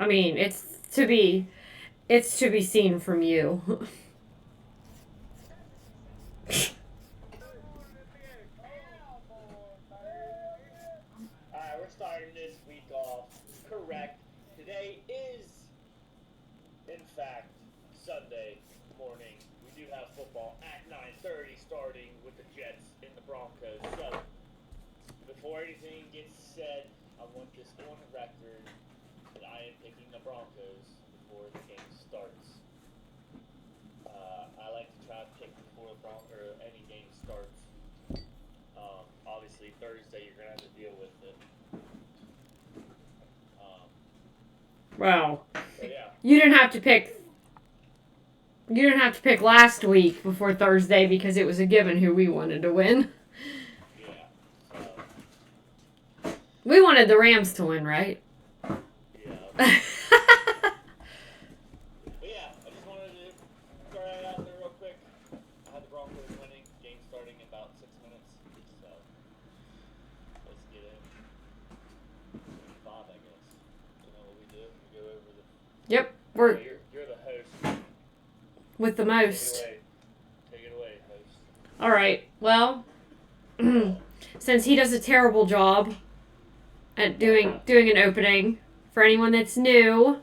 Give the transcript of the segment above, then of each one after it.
I mean, it's to be seen from you. Alright, we're starting this week off correct. Today is, in fact, Sunday morning. We do have football at 9:30 starting with the Jets and the Broncos. So, before anything gets said, I want this on record that I am picking the Broncos before the game starts. I like to try to pick before any game starts. Obviously, Thursday you're going to have to deal with it. Wow. Yeah. You didn't have to pick. You didn't have to pick last week before Thursday because it was a given who we wanted to win. Yeah. We wanted the Rams to win, right? Yeah. But yeah, I just wanted to throw that out there real quick. I had the Broncos winning. Game starting in about 6 minutes. So let's get in. 5, I guess. You know what we do? We go over the. Yep, You're the host. with the most. Take it away, host. All right. Well, since he does a terrible job at doing an opening, for anyone that's new,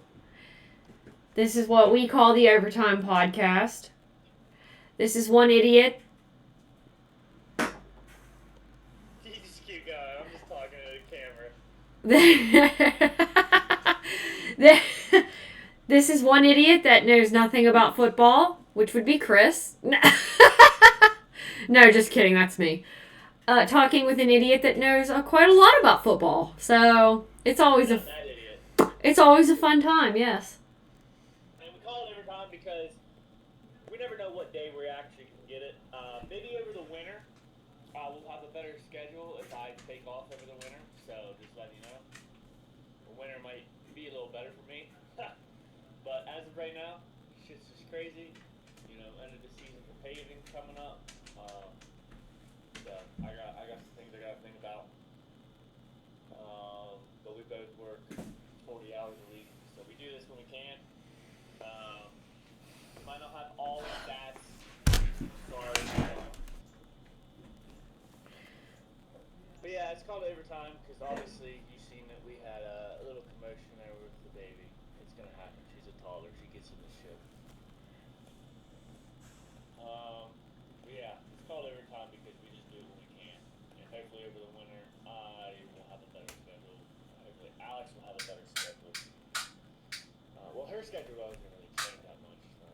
this is what we call the Overtime Podcast. This is one idiot. You just keep going. I'm just talking to the camera. This is one idiot that knows nothing about football, which would be Chris. No, just kidding. That's me. Talking with an idiot that knows quite a lot about football. So it's always Not that idiot. a fun time. Yes. And we call it overtime because we never know what day we actually can get it. Maybe over the winter, we'll have a better schedule if I take off over the winter. So just letting you know, the winter might be a little better for me. But as of right now, shit's just crazy. You know, end of the season for paving coming up. So I got some things I gotta think about. But we both work 40 hours a week, so we do this when we can. We might not have all the stats. Sorry. But yeah, it's called overtime because obviously you've seen that we had a little commotion there with the baby. It's gonna happen. She's a toddler. She gets in the shit. But yeah, it's called overtime because we just do it when we can. And hopefully over the winter, I will have a better schedule. Hopefully Alex will have a better schedule. Well, her schedule doesn't really change that much. So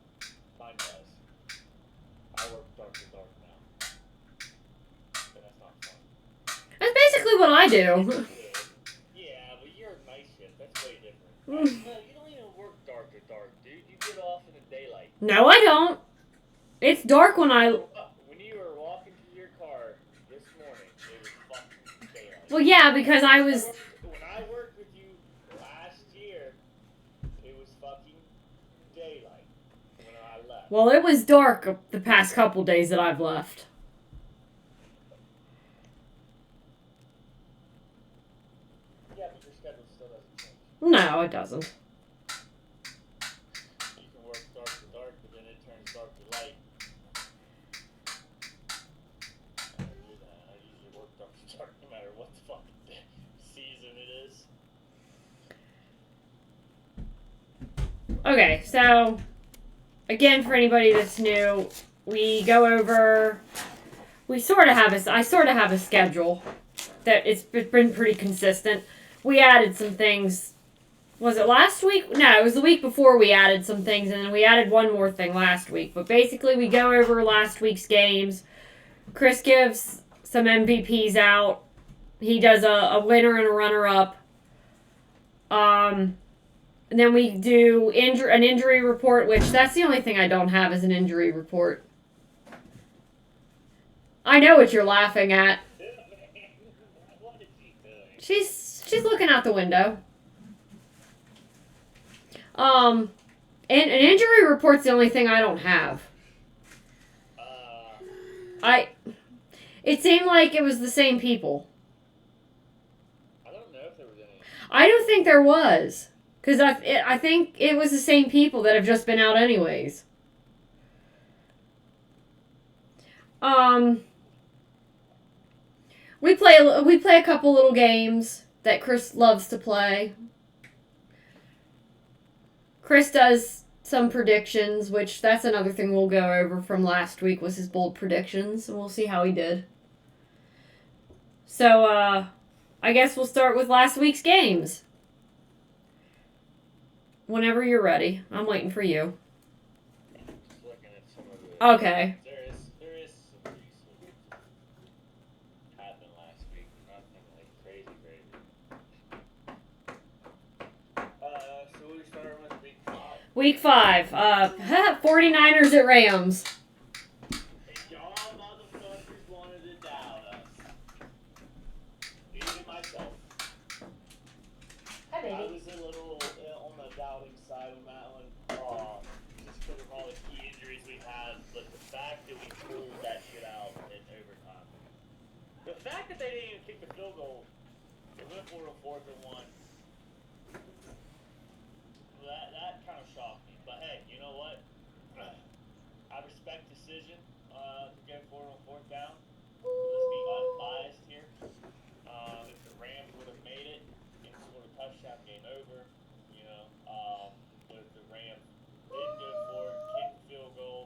mine does. I work dark to dark now. But that's not fun. That's basically what I do. Yeah, but you're a night shift. That's way different. No, you don't even work dark to dark, dude. You get off in the daylight. No, I don't. It's dark when I. When you were walking to your car this morning, it was fucking daylight. Well, yeah, because I was. When I worked with you last year, it was fucking daylight when I left. Well, it was dark the past couple days that I've left. Yeah, but your schedule still doesn't change. No, it doesn't. You can work dark to dark, but then it turns dark to light. I don't do that. I usually work dark to dark no matter what the fucking season it is. Okay, so again, for anybody that's new, we go over. I sort of have a schedule that it's been pretty consistent. We added some things. Was it last week? No, it was the week before we added some things, and then we added one more thing last week. But basically, we go over last week's games. Chris gives some MVPs out. He does a winner and a runner-up. And then we do an injury report, which that's the only thing I don't have is an injury report. I know what you're laughing at. What is she doing? She's looking out the window. And an injury report's the only thing I don't have. It seemed like it was the same people. I don't know if there was any. I don't think there was. Because I think it was the same people that have just been out anyways. We play a couple little games that Chris loves to play. Chris does some predictions, which that's another thing we'll go over from last week was his bold predictions, and we'll see how he did. So, I guess we'll start with last week's games. Whenever you're ready. I'm waiting for you. Just looking at some of the... Okay. There is some pretty sweet happened last week. Nothing like crazy. So we started with week 5. Week 5. 49ers at Rams. Y'all motherfuckers wanted to doubt us. Even myself. Hi, I was a little on the doubting side on that one. Just because of all the key injuries we had, but the fact that we pulled that shit out in overtime. The fact that they didn't even kick the field goal, it went for a 4th and 1. That kind of shocked me. But hey, you know what? I respect decision to go for it on 4th down. Let's be biased here. If the Rams would have made it and scored a touchdown, game over. You know, but if the Rams did go for it, kick the field goal,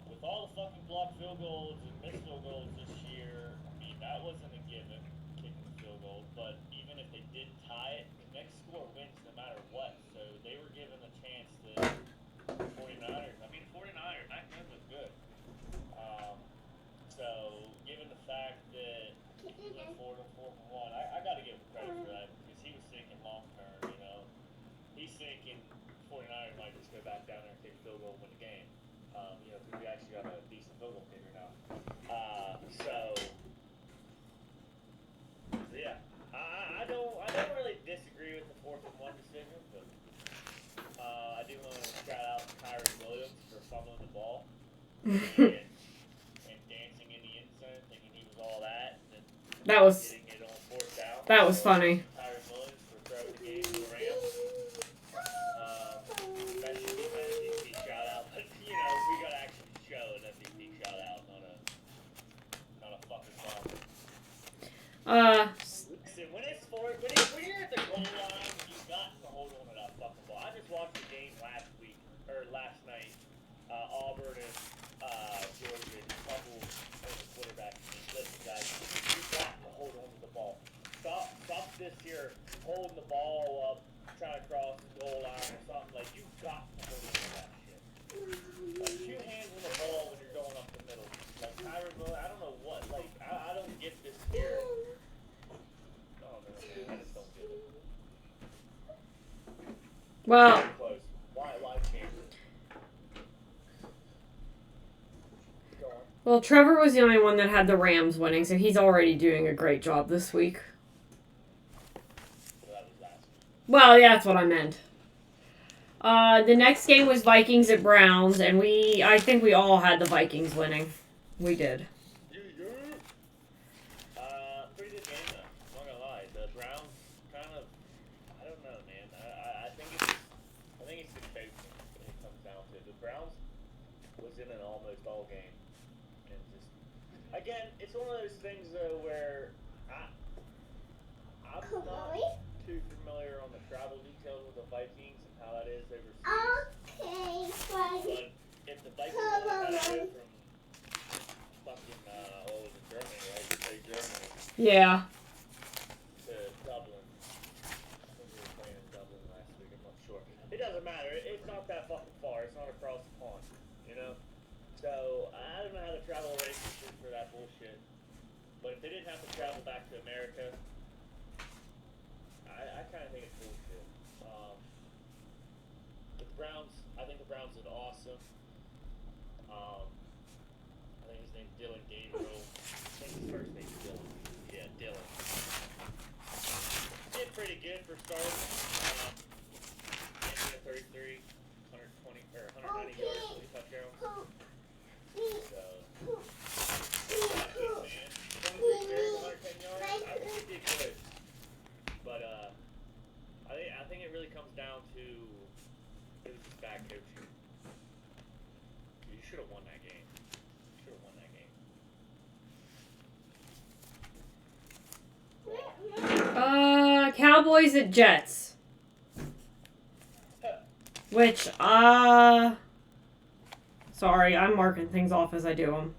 with all the fucking blocked field goals and missed field goals this year, I mean that wasn't a given, kicking the field goal. But even if they did tie it, the next score wins no matter what. So they were given a chance to 49ers. I mean 49ers, that game was good. So given the fact that he went forward on 4th and 1, I got to give him credit for that because he was thinking long term. You know, he's thinking 49ers might just go back down there and kick a field goal and win the game. You know, because we actually got a decent field goal kicker now. So yeah, I don't really disagree with the 4th and 1 decision, but I do want to shout out Kyron Williams for fumbling the ball and dancing in the end zone, thinking he was all that, and then getting it on 4th down. That was funny. Kyron Williams for throwing the game to the Rams. Special defense MVP shout out, but you know we gotta actually show an MVP shout out, not a fucking bomb. Listen, when you're at the goal line, you got to hold on to that fucking ball. I just watched the game last night. Auburn and Georgia fumbled on the quarterback. Listen, guys, you got to hold on to the ball. Stop this here holding the ball up, trying to cross the goal line or something. Like you got to hold on to that shit. Like 2 hands on the ball when you're going up the middle. Like Kyron Miller, I don't know what. Like I don't get this here. I just don't get it. Well, Close. Why change it? Go on. well, Trevor was the only one that had the Rams winning, so he's already doing a great job this week. So that was last week. Well, yeah, that's what I meant. The next game was Vikings at Browns, and I think we all had the Vikings winning. We did. Pretty good game though. I'm not gonna lie. The Browns kind of, I don't know, man. I think it's the coaching when it comes down to it. The Browns was in an almost all game, and just again, it's one of those things though where I'm not too familiar on the travel details of the Vikings and how that is overseas. But if the Vikings had to go from fucking what was it, Germany, right? They played Germany. Yeah. To Dublin. I think we were playing in Dublin last week, I'm not sure. It doesn't matter. It's not that fucking far. It's not across the pond, you know? So, I don't know how the travel arrangements is for that bullshit. But if they didn't have to travel back to America, I kind of think it's bullshit. The Browns, I think the Browns did awesome. I think his name's Dylan Gabriel. I think his first name's Dylan. Yeah, Dylan. Did pretty good for starting. Ended at 33, 120 or 190 yards, 3 touchdowns. So, not good, man. 23 carries, 110 yards. I think he did good. But I think comes down to it was just bad coaching. You should have won that game. Should have won that game. Cowboys at Jets. Which, sorry, I'm marking things off as I do them.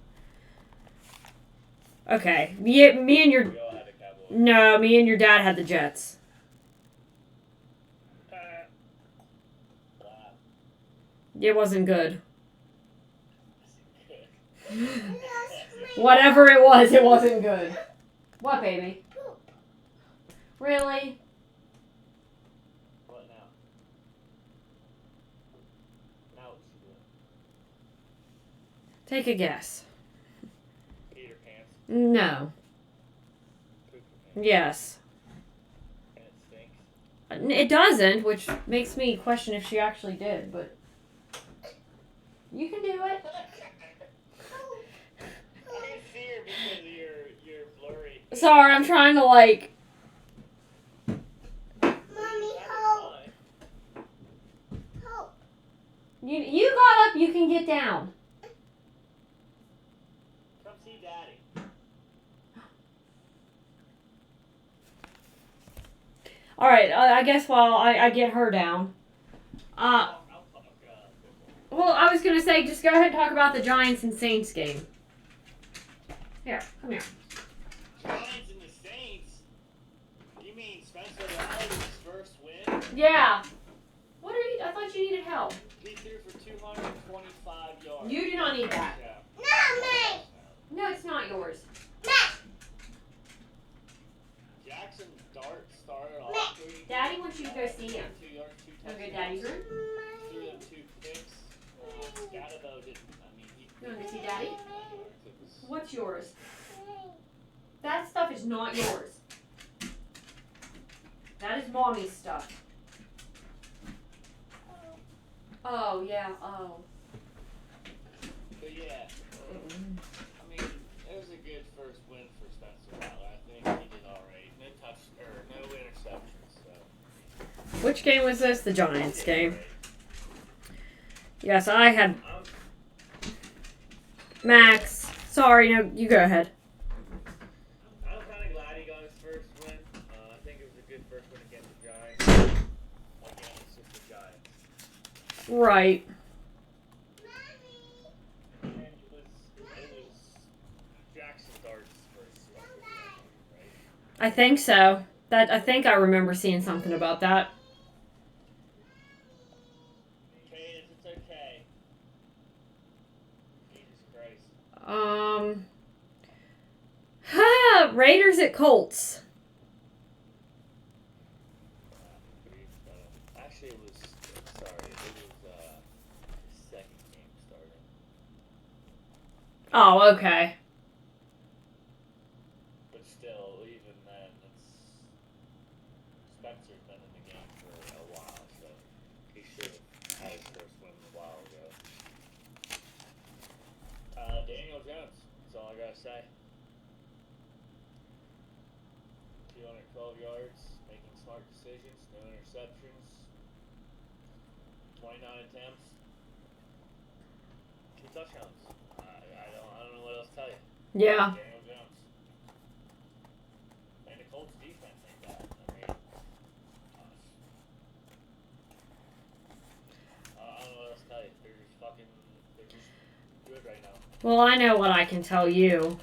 Okay, me and your... We all had the Cowboys. No, me and your dad had the Jets. Wow. It wasn't good. Whatever it wasn't good. What, baby? Really? What now? Now what's she doing? Take a guess. Peed her pants. No. Poop her pants. Yes. And it stinks. It doesn't, which makes me question if she actually did, but... You can do it. I can see her because of your blurry. Sorry, I'm trying to, like... You got up, you can get down. Come see Daddy. Alright, I guess while I get her down. I'll talk, Well, I was going to say, just go ahead and talk about the Giants and Saints game. Here, come here. Giants and the Saints? You mean Spencer Rattler's first win? Yeah. What are you... I thought you needed help. He threw for 225 yards. You do not need that. Yeah. No, it's not yours. Jackson Dart started off. Daddy wants you to go see him. 2 yards, 2 touchdowns. Okay, Daddy's room. Threw them 2 picks. Scatterbo didn't. I mean, he. You want to see Daddy? It was, What's yours? That stuff is not yours. That is Mommy's stuff. Oh, yeah, oh. but yeah, I mean, it was a good first win for Spencer Rattler. I think he did all right. No interceptions. So. Which game was this? The Giants game. Yes, I had... Max. Sorry, no, you go ahead. I'm kind of glad he got his first win. I think it was a good first win against the Giants. Again, it's just the Giants. Right. And it was Jackson Dart's first win, right? I think so. I think I remember seeing something about that. Cadence, it's okay. Jesus Christ. Raiders at Colts. Actually, it was. Sorry, it was the second game starting. Oh, okay. But still, even then, it's Spencer's been in the game for a while, so he should have had his first win a while ago. Daniel Jones. That's all I gotta say. 212 yards, making smart decisions, no interceptions, 29 attempts, 2 touchdowns. I don't know what else to tell you. Yeah. Daniel Jones. And the Colts defense ain't bad. I mean, I don't know what else to tell you. They're just good right now. Well, I know what I can tell you.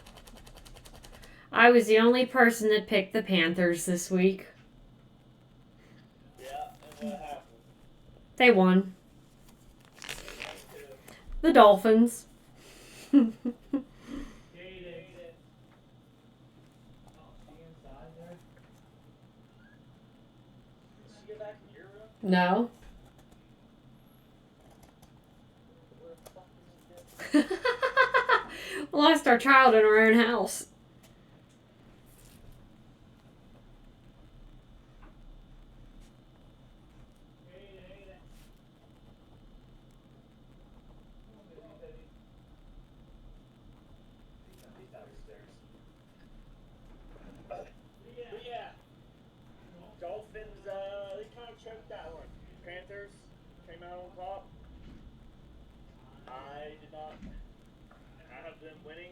I was the only person that picked the Panthers this week. Yeah, and what happened? They won. The Dolphins. No. Lost our child in our own house. But yeah, Dolphins, they kind of choked that one. Panthers came out on top. I did not have them winning.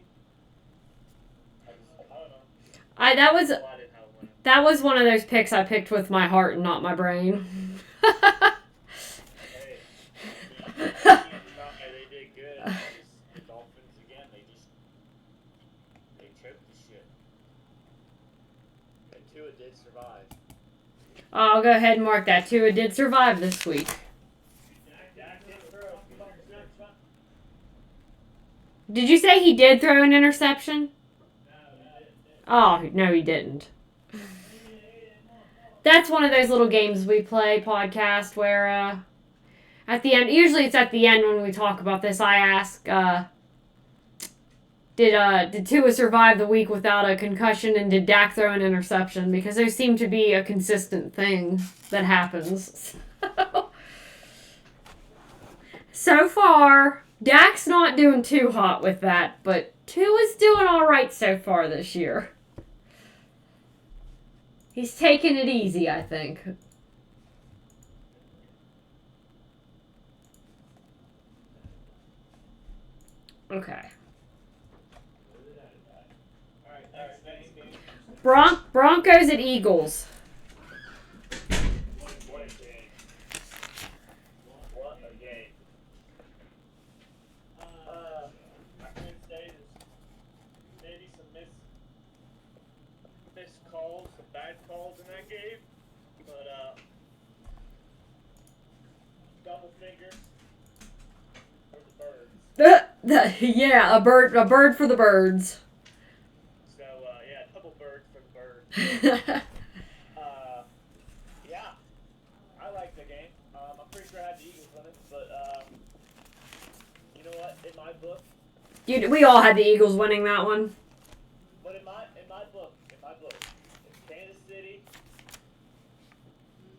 I don't know. That was Well, I didn't have them winning. that was one of those picks I picked with my heart and not my brain. Hey, they did good. The Dolphins again. They choked the shit. And Tua did survive. I'll go ahead and mark that. Tua did survive this week. Dak did throw a few interceptions. Did you say he did throw an interception? Oh, no, he didn't. That's one of those little games we play podcast where at the end, usually it's at the end when we talk about this, I ask, did Tua survive the week without a concussion, and did Dak throw an interception? Because those seem to be a consistent thing that happens. So far, Dak's not doing too hot with that, but Tua's doing all right so far this year. He's taking it easy, I think. Okay. Next game. Broncos at Eagles. What a game. What a game. I can say there's maybe some missed calls, some bad calls in that game, but double fingers for the birds. Yeah, a bird for the birds. So yeah, double birds for the birds. Yeah, I like the game. I'm pretty sure I had the Eagles winning, but you know what? In my book, We all had the Eagles winning that one. but in my book, if Kansas City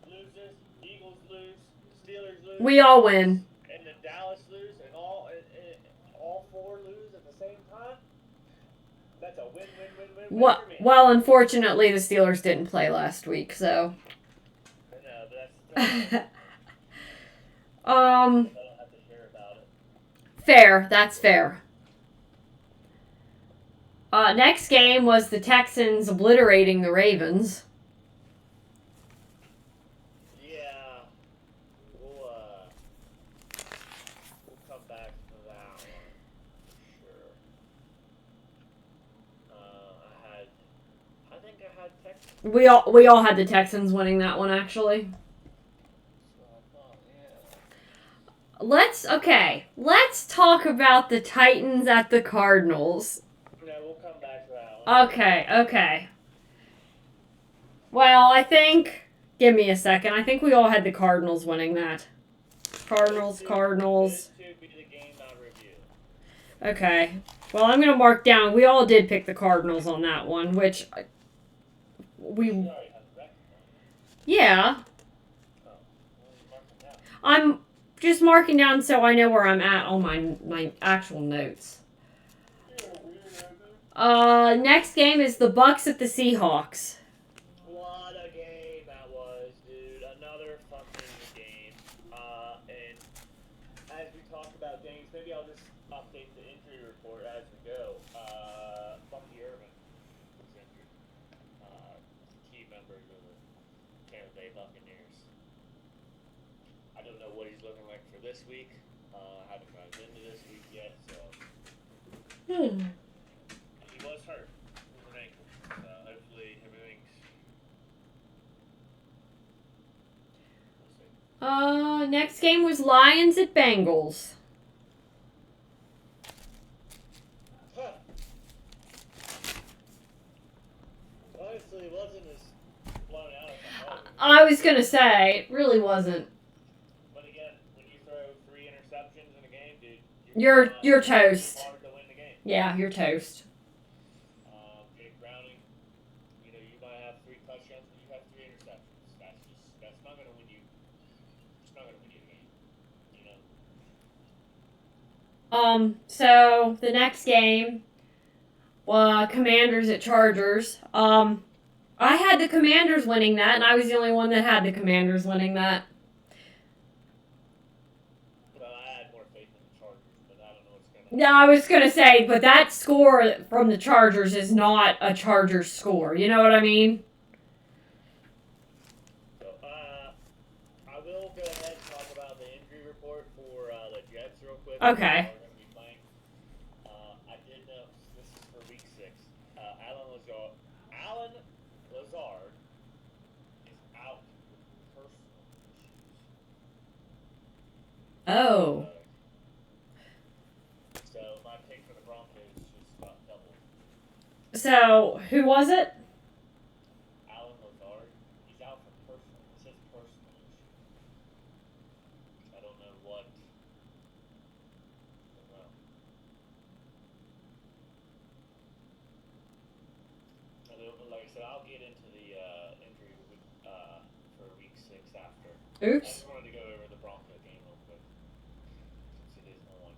loses, Eagles lose, Steelers lose, We all win. and then Dallas lose, and all four lose at the same time, that's a win for me. Well, unfortunately, the Steelers didn't play last week, so. No, but that's I Um, don't have to hear about it. fair. That's fair. Next game was the Texans obliterating the Ravens. Yeah, we'll come back to that one for sure. I think I had Texas. We all had the Texans winning that one, actually. So I thought, yeah. Let's talk about the Titans at the Cardinals. No, we'll come back to that one. Okay. Well, give me a second. I think we all had the Cardinals winning that. Cardinals. This would be the game I review. Okay. Well, I'm going to mark down. We all did pick the Cardinals on that one, which we... You already have the record. Yeah. Oh, well, you mark it down. I'm just marking down so I know where I'm at on my actual notes. Next game is the Bucks at the Seahawks. What a game that was, dude. Another fucking game. And as we talk about games, maybe I'll just update the injury report as we go. Bucky Irvin was injured. Key members of the Tampa Bay Buccaneers. I don't know what he's looking like for this week. Haven't gotten into this week yet, so he was hurt with an ankle. So hopefully everything's. We'll see. Next game was Lions at Bengals. Huh. Honestly, it wasn't as blown out as I thought. I was gonna say, it really wasn't. But again, when you throw 3 interceptions in a game, dude, You're toast. It's hard to win the game. Yeah, you're toast. Jake Browning, you might have 3 touchdowns, but you have 3 interceptions. That's not gonna win you. It's not gonna win you a game. So the next game, Commanders at Chargers. I had the Commanders winning that, and I was the only one that had the Commanders winning that. No, I was gonna say, but that score from the Chargers is not a Chargers score. You know what I mean? So, I will go ahead and talk about the injury report for the Jets real quick. Okay. We're going to be playing. I did know this is for week 6. Alan Lazard is out with personal issues. Oh. So my pick for the Broncos just got doubled. So who was it? Alan Lazard, he's out for personal. It says personal issues. I don't know what. I don't know. Like I said, I'll get into the injury for week 6 after. I Oops. just wanted to go over the Bronco game real quick since it is on.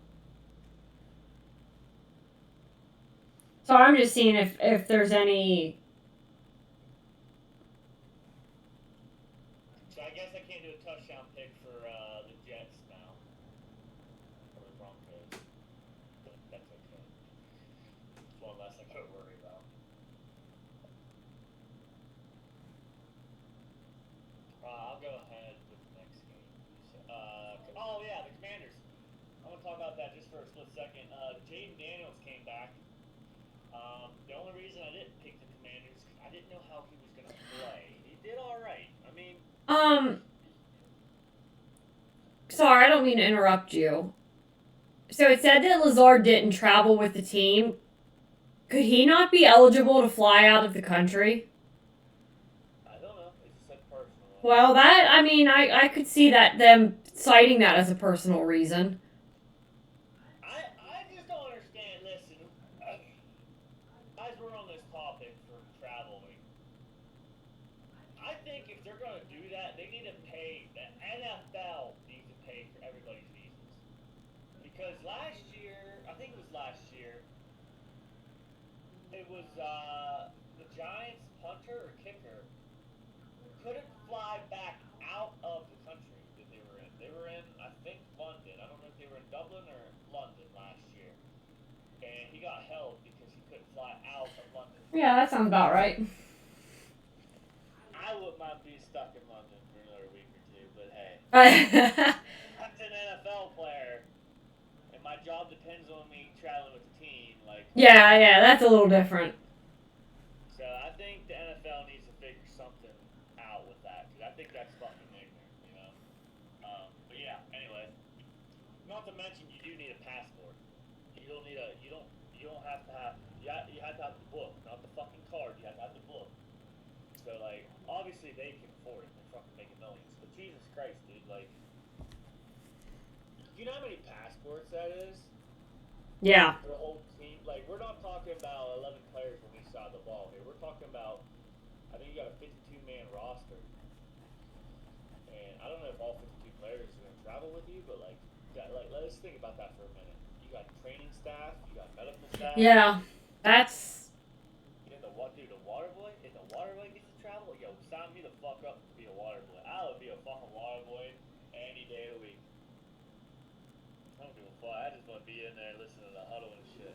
So I'm just seeing if there's any. So I guess I can't do a touchdown pick for the Jets now. Or the Broncos. But that's okay. It's one less I gotta worry about. I'll go ahead with the next game. Oh yeah, the Commanders. I want to talk about that just for a split second. Jaden Daniels came back. The only reason I didn't pick the Commanders, I didn't know how he was gonna play. He did all right. I mean. Sorry, I don't mean to interrupt you. So it said that Lazard didn't travel with the team. Could he not be eligible to fly out of the country? I don't know. It just said personal. Well, I could see that them citing that as a personal reason. I just don't understand. Listen, as we're on this topic for traveling, I think if they're going to do that, they need to pay. The NFL needs to pay for everybody's visas. Because last year, I think it was last year, it was the Giants punter or kicker couldn't fly back out of the country that they were in. They were in, I think, London. I don't know if they were in Dublin or London last year. And he got held because he couldn't fly out of London. Yeah, that sounds about right. I wouldn't mind being stuck in London for another week or two, but hey. I'm an NFL player, and my job depends on me traveling with the team. Yeah, that's a little different. So I think the NFL needs to figure something out with that, because I think that's fucking ignorant, you know. But yeah, anyway. Not to mention, you do need a passport. You don't need a. You don't have to have. You have to have the book, not the fucking card. You have to have the book. So obviously they can afford it. They're fucking making millions. But Jesus Christ, dude, you know how many passports that is? Yeah. For the whole team. We're not talking about 11 players on each side of the ball here. We're talking about, I think you got a 52-man roster. And I don't know if all 52 players are going to travel with you, but let's think about that for a minute. You got training staff, you got medical staff. Yeah, that's. The water boy? If the water boy gets to travel, yo, sign me the fuck up to be a water boy. I would be a fucking water boy any day of the week. I don't give a fuck. I just want to be in there listening to the huddle and shit.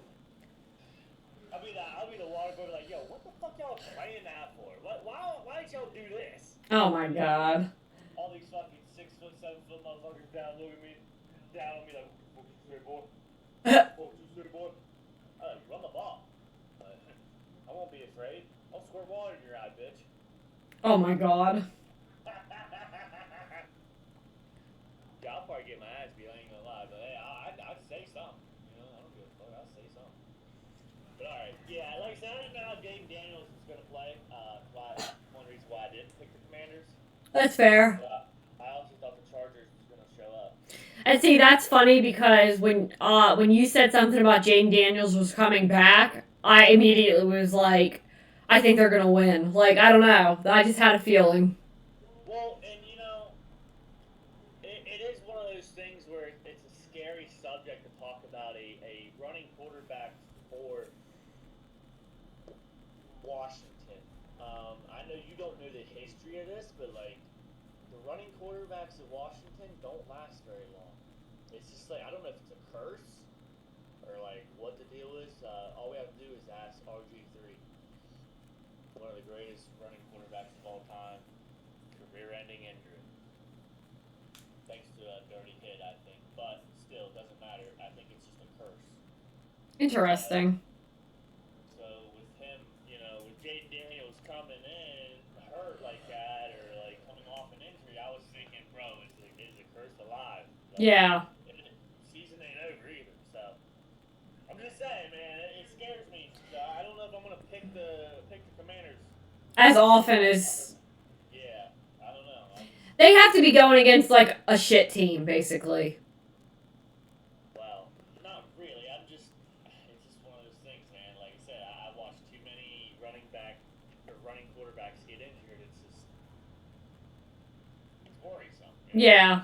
I'll be the water boy like, yo, what the fuck y'all playing that for? Why did y'all do this? Oh my god. All these fucking 6 foot, 7 foot motherfuckers down on me like, what you say, boy? What you say, boy? Run the ball. I won't be afraid. I'll squirt water in your eye, bitch. Oh my god. Yeah, I'll probably get my ass beat, I ain't gonna lie, but hey, I'd say something. You know, I don't give a fuck, I'll say something. But alright, yeah, like I said, I didn't know how Jaden Daniels was gonna play. One reason why I didn't pick the Commanders. That's fair. But I also thought the Chargers was gonna show up. And see, that's funny because when you said something about Jaden Daniels was coming back, I immediately was like, I think they're gonna win. I don't know. I just had a feeling. Well, and you know, it is one of those things where it's a scary subject to talk about a running quarterback for Washington. I know you don't know the history of this, but the running quarterbacks of Washington don't last very long. It's just I don't know if it's a curse or like what the deal is, all we have to do is ask RG3, one of the greatest running quarterbacks of all time, career-ending injury. Thanks to a dirty hit, I think, but still, it doesn't matter. I think it's just a curse. Interesting. So with him, with Jaden Daniels coming in hurt like that, or like coming off an injury, I was thinking, bro, is the curse alive? Like, Yeah. Season ain't over either. So I'm just saying, man, it scares me. So I don't know if I'm gonna pick the Commanders As often as Yeah, I don't know. they have to be going against like a shit team, basically. Well, not really. It's just one of those things, man. Like I said, I watched too many running quarterbacks get injured. It's worrisome. Yeah.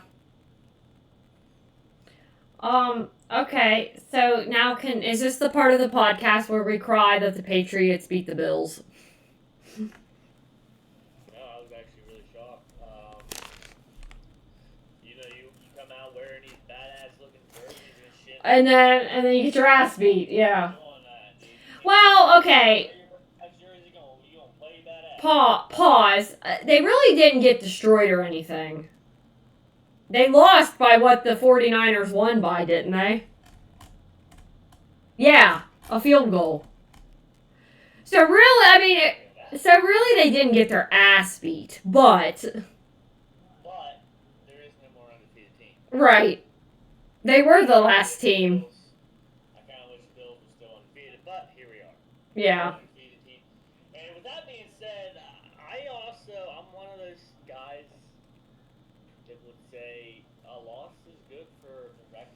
Okay, so now is this the part of the podcast where we cry that the Patriots beat the Bills? No, I was actually really shocked. You come out wearing these badass looking jerseys and shit. And then you get your ass beat, yeah. Well, okay. You gonna play badass. Pause. They really didn't get destroyed or anything. They lost by what the 49ers won by, didn't they? Yeah, a field goal. So really, they didn't get their ass beat, but there is no more undefeated team. Right. They were the last team. I kind of wish the Bills were still undefeated, but here we are. Yeah. And with that being said, I'm one of those guys that would say a loss is good for the record.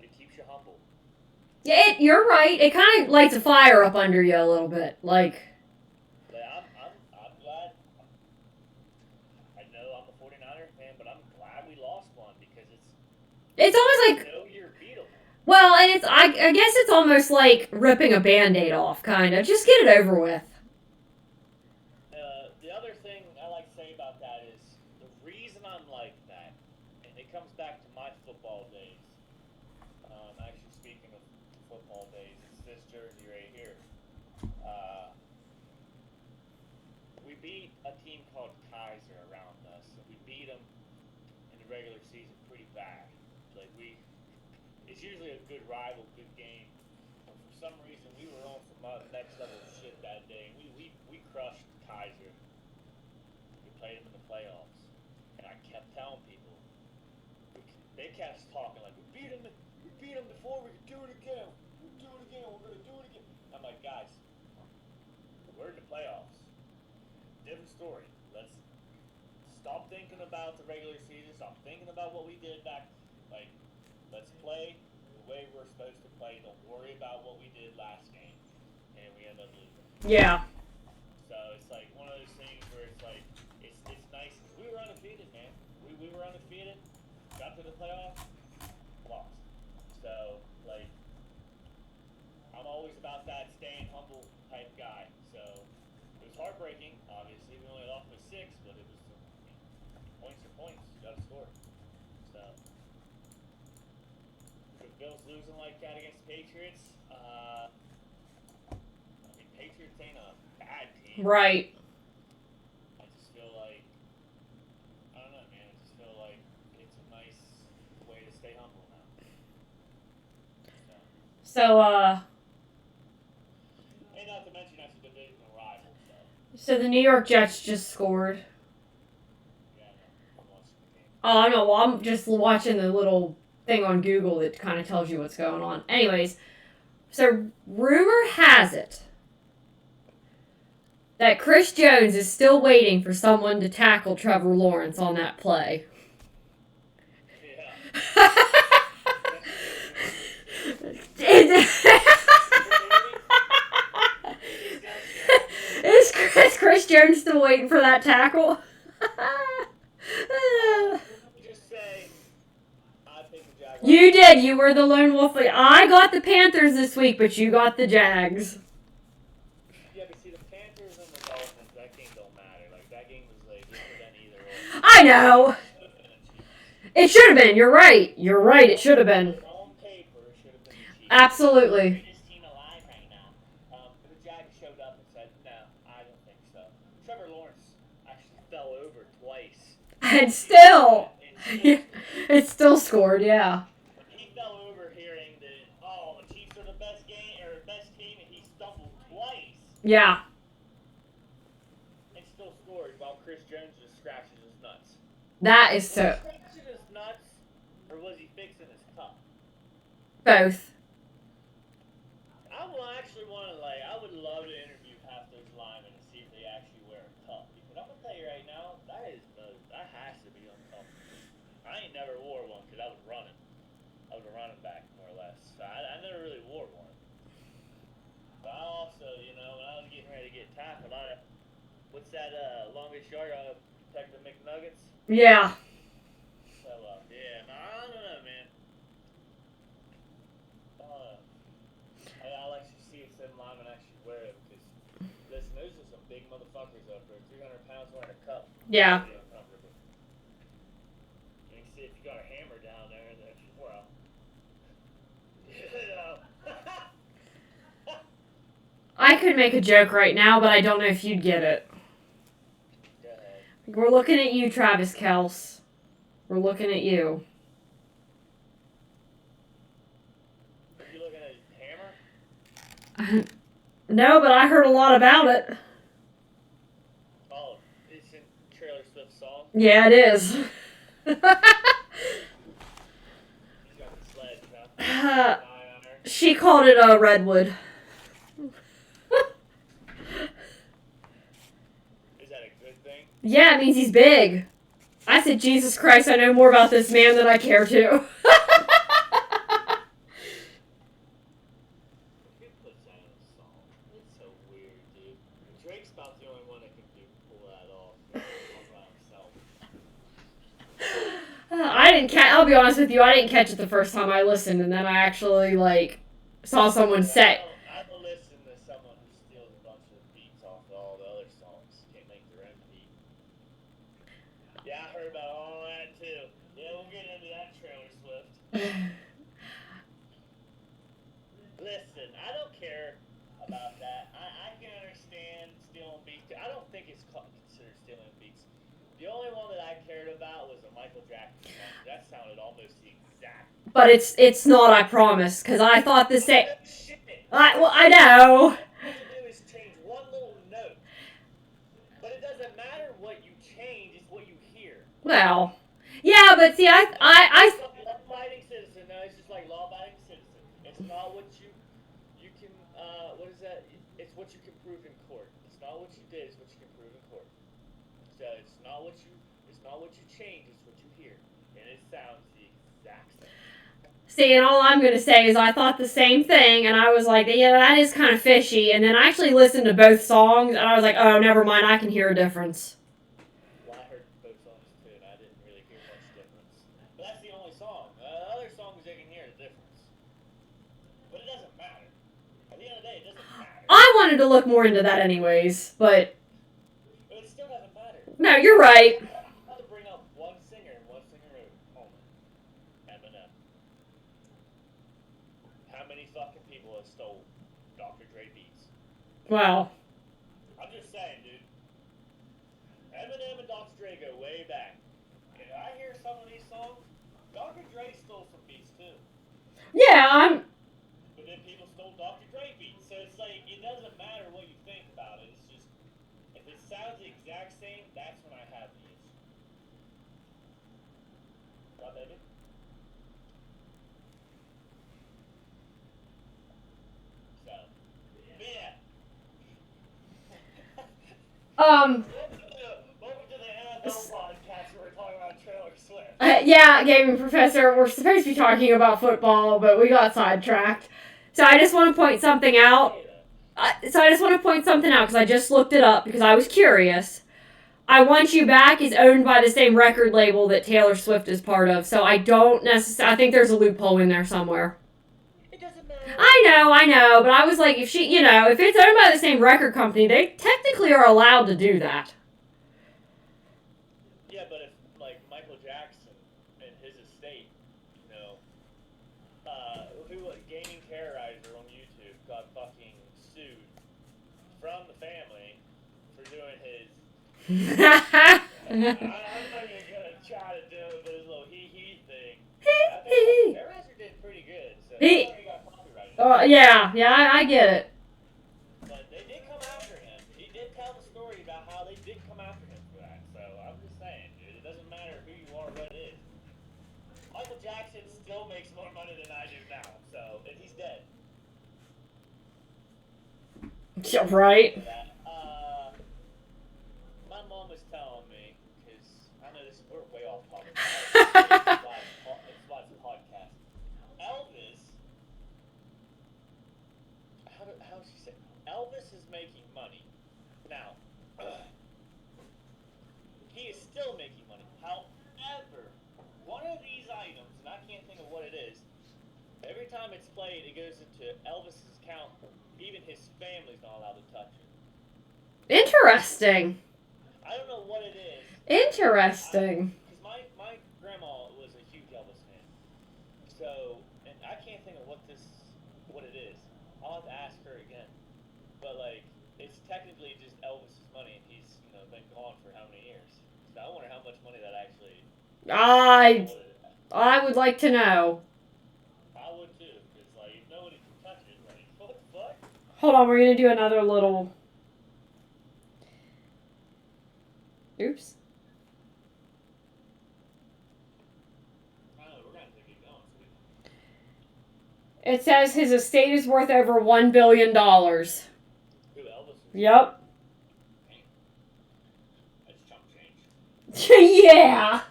It keeps you humble. Yeah, you're right. It kind of lights a fire up under you a little bit, like. I'm glad. I know I'm a 49er fan, but I'm glad we lost one because it's almost like. You're beatable. Well, and I guess it's almost like ripping a Band-Aid off, kind of. Just get it over with. The other thing I like to say about that is the reason I'm like that, and it comes back to my football days. Actually, speaking of football days, it's this jersey right here. We beat a team called Kaiser around us, and we beat them in the regular season pretty bad. It's usually a good rival, good game. But for some reason, we were on some next level shit that day. We crushed Kaiser. We played them in the playoffs, and I kept telling people. They kept talking like we beat them before. We could do it again. We're gonna do it again. I'm like, guys, we're in the playoffs. Different story. Let's stop thinking about the regular season. Stop thinking about what we did back. Let's play the way we're supposed to play. Don't worry about what we did last game. And we end up losing. Yeah. So it's like one of those things where it's like, it's nice. We were undefeated, man. We were undefeated. Got to the playoffs. Lost. So, I'm always about that staying humble type guy. So it was heartbreaking, obviously. We only lost by 6, but it was points are points. You gotta score. So Bills losing like that against Patriots. Patriots ain't a bad team. Right. I just feel like, I don't know, man. I just feel like it's a nice way to stay humble now. So, and not to mention that's a divisional rival, So the New York Jets just scored. Yeah, I'm watching the game. Oh, I know. Well, I'm just watching the little thing on Google that kind of tells you what's going on. Anyways, so rumor has it that Chris Jones is still waiting for someone to tackle Trevor Lawrence on that play. Is Chris Jones still waiting for that tackle? You did. You were the lone wolf. I got the Panthers this week, but you got the Jags. Yeah, but see, the Panthers and the Dolphins, that game don't matter. That game was it could have been either or. I know. It should have been. You're right. It should have been. On paper, it should have Absolutely. Greatest team alive right now. The Jags showed up and said, no, I don't think so. Trevor Lawrence actually fell over twice. And still, And it still scored, yeah. he fell over hearing that, oh, the Chiefs are the best team, and he stumbled twice. Yeah. And still scored while Chris Jones just scratches his nuts. That is so. Was he scratching his nuts, or was he fixing his cup? Both. I would love to interview half those linemen and see if they actually wear a cup. Because I'm gonna tell you right now, that has to be uncomfortable. I ain't never wore one because I was running. I was a running back more or less. So I never really wore one. But I also, when I was getting ready to get tackled, what's that longest yard on Protect the McNuggets? Yeah. So yeah, no, I don't know, man. I like to see if them linemen actually wear it because, listen, those are some big motherfuckers up there. 300 pounds wearing a cup. Yeah. Pretty uncomfortable. You can see if you got a hammer down there, then, well. I could make a joke right now, but I don't know if you'd get it. Go ahead. We're looking at you, Travis Kelce. We're looking at you. Are you looking at his hammer? No, but I heard a lot about it. Oh, it's in Taylor Swift's song? Yeah, it is. He's got the sledge, huh? She called it a redwood. Is that a good thing? Yeah, it means he's big. I said, Jesus Christ, I know more about this man than I care to. Who puts that in a song? It's so weird, dude. Drake's about the only one that can pull that off all by himself. I didn't catch. I'll be honest with you, I didn't catch it the first time I listened, and then I actually saw someone say. I've listened to someone who steals a bunch of beats off of all the other songs. Can't make their own beat. Yeah, I heard about all that too. Yeah, we'll get into that, Trailer Swift. Listen, I don't care about that. I can understand stealing beats. I don't think it's considered stealing beats. The only one that I cared about was a Michael Jackson song. That sounded almost the exact. But it's not, I promise, because I thought the same. No shit. I know. All you have to do is change one little note. But it doesn't matter what you change, it's what you hear. Well, yeah, but see, I Law-abiding citizen. No, it's just like law-abiding citizen. It's not what you can. What is that? It's what you can prove in court. It's not what you did. It's what you can prove in court. So it's not what you change. It's what you hear, and it sounds the exact same. see, and all I'm gonna say is I thought the same thing, and I was like, yeah, that is kind of fishy. And then I actually listened to both songs, and I was like, oh, never mind, I can hear a difference. Well, I heard both songs too, and I didn't really hear much difference. But that's the only song. Other songs I can hear the difference. But it doesn't matter. At the end of the day, it doesn't matter. I wanted to look more into that anyways, but But it still doesn't matter. no, you're right. I'm about to bring up one singer and one singer only. Eminem. How many fucking people have stole Dr. Dre beats? Wow. I'm just saying, dude. Eminem and Dr. Dre go way back. And I hear some of these songs. Dr. Dre stole some beats too. Yeah, But then people stole Dr. Dre beats. So it's like, it doesn't matter what you think about it. It's just, if it sounds the exact same, that's when I have the issue. What, baby? So, yeah. Welcome to the NFL podcast where we're talking about Taylor Swift. Yeah, gaming professor, we're supposed to be talking about football, but we got sidetracked. So I just want to point something out. Because I just looked it up because I was curious. I Want You Back is owned by the same record label that Taylor Swift is part of, so I don't necessarily. I think there's a loophole in there somewhere. It doesn't matter. I know, but I was like, if it's owned by the same record company, they technically are allowed to do that. Yeah, but if, like, Michael Jackson and his estate, Gaming Terrorizer on YouTube got fucking sued from the family for doing his. I'm not even gonna try to do it, but his little hee thing. I think Terrorizer did pretty good, so he got copyrighted. Oh yeah, I get it. But they did come after him. He did tell the story about how they did come after him for that. So I'm just saying, dude, it doesn't matter who you are, what it is. Michael Jackson still makes more money than I do now, so and he's dead. Yeah, right. My mom was telling me, because I know we're way off topic. It's why it's a podcast. Elvis, how does she say? Elvis is making money now. He is still making money. However, one of these items, and I can't think of what it is. Every time it's played, it goes into Elvis's account. Even his family's not allowed to touch it. Interesting. I don't know what it is. Interesting. Because my grandma was a huge Elvis fan. So, and I can't think of what it is. I'll have to ask her again. But like, it's technically just Elvis's money, and he's been gone for how many years? So I wonder how much money that actually. I would like to know. I would too, because like if nobody can touch it, like what the fuck? Hold on, we're gonna do another little. Oops. I don't know, we're gonna have to keep going. It says his estate is worth over $1 billion. Who, Elvis? Yep. That's chump change. Yeah.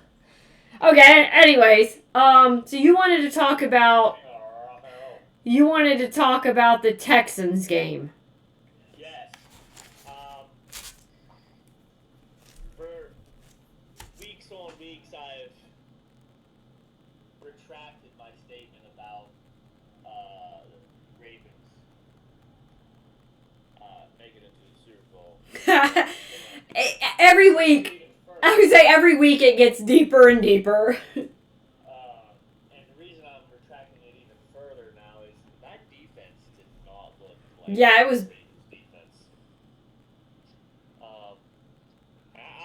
Okay, anyways, so you wanted to talk about the Texans game. Yes. For weeks on weeks, I've retracted my statement about the Ravens making it to the Super Bowl. Every week. I would say every week it gets deeper and deeper. And the reason I'm retracting it even further now is that defense did not look like Yeah, it was. Defense. I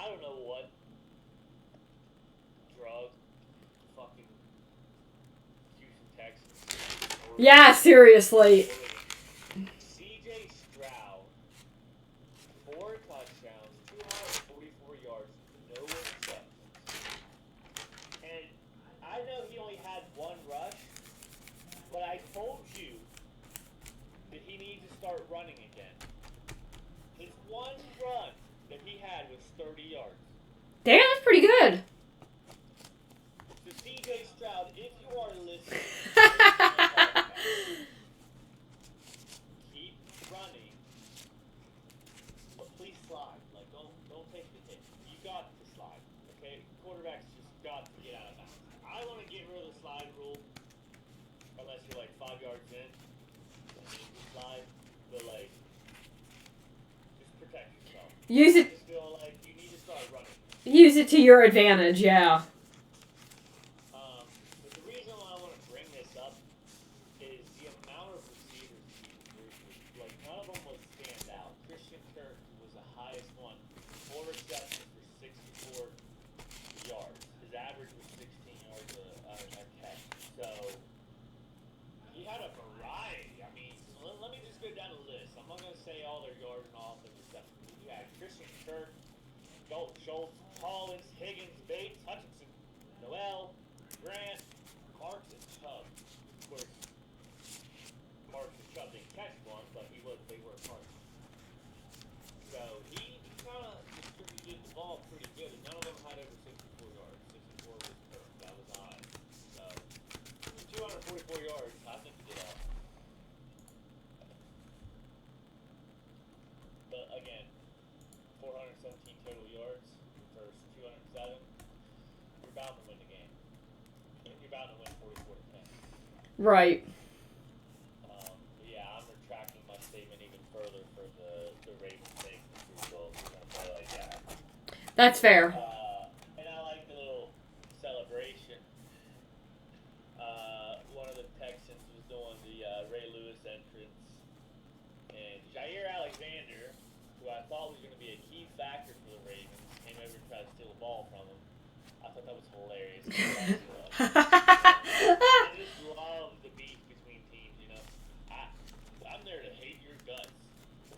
don't know what drug fucking Houston Texans. Yeah, seriously. CJ Stroud, 4 touchdowns, 244 yards, no interceptions. And I know he only had 1 rush, but I told you that he needs to start running again. His 1 run that he had was 30 yards. Damn, that's pretty good. So CJ Stroud, if you are listening, keep running, but please slide. Like don't take the hit. You got to slide, okay? Quarterbacks just got to get out of bounds. I want to get rid of the slide rule, unless you're like 5 yards in, and you need to slide. But like, just protect yourself. Use I it. just feel like you need to start running. Use it to your advantage. Yeah. But the reason why I want to bring this up is the amount of receivers like none of them was stand out. Christian Kirk was the highest one, 4 receptions for 64 yards. His average was 16 yards a catch. So he had a variety. I mean, let me just go down the list. I'm not gonna say all their yards and all of the receptions. You had Christian Kirk, Schultz, Collins, Higgins, Bates, Hutchinson, Noel, Grant, Marks, and Chubb. Of course, Marks and Chubb didn't catch one, but they were Marks. So he kind of distributed the ball pretty good, and none of them had over 64 yards. 64 was Kirk. That was high. So 244 yards. I think he did awesome. But again, 417 total yards versus 207. You're bound to win the game. You're bound to win 44 to 10. Right. Yeah, I'm retracting my statement even further for the Ravens thing. We're gonna play like that. That's fair. And I like the little celebration. one of the Texans was doing the Ray Lewis entrance, and Jair Alexander, who I thought was going to be a key factor for the Ravens, came over and tried to steal the ball from him. I thought that was hilarious. I just love the beef between teams, you know. I'm there to hate your guts.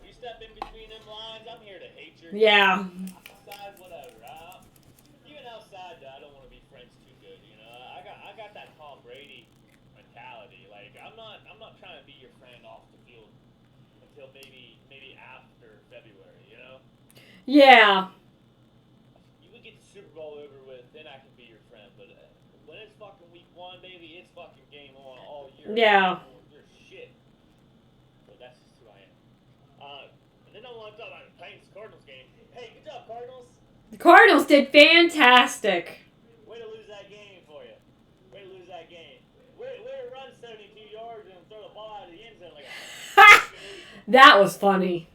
If you step in between them lines, I'm here to hate your guts. Yeah. Outside, whatever. Even outside, I don't want to be friends too good, you know. I got that Tom Brady mentality. Like I'm not trying to be your friend off the field until maybe after February, you know. Yeah. You would get the Super Bowl over with, then I can be your friend. But when it's fucking week 1, baby, it's fucking game on all year. Yeah. You're shit. So that's just who I am. And then I want to talk about the Titans-Cardinals game. Hey, good job, Cardinals. The Cardinals did fantastic. Way to lose that game for you. Way to lose that game. Way to run 72 yards and throw the ball out of the end zone like a That was funny.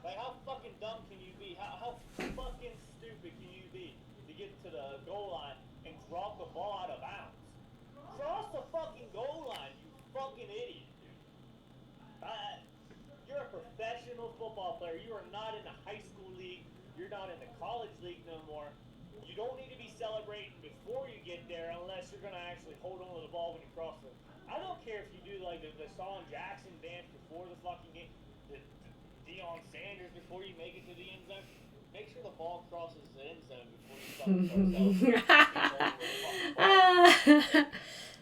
Like, how fucking dumb can you be? How fucking stupid can you be to get to the goal line and drop the ball out of bounds? Cross the fucking goal line, you fucking idiot, dude. You're a professional football player. You are not in the high school league. You're not in the college league no more. You don't need to be celebrating before you get there unless you're going to actually hold on to the ball when you cross it. I don't care if you do like the Deshaun Jackson dance before the fucking game, the Deion Sanders before you make it to the end zone. Make sure the ball crosses the end zone before you fucking start celebrating.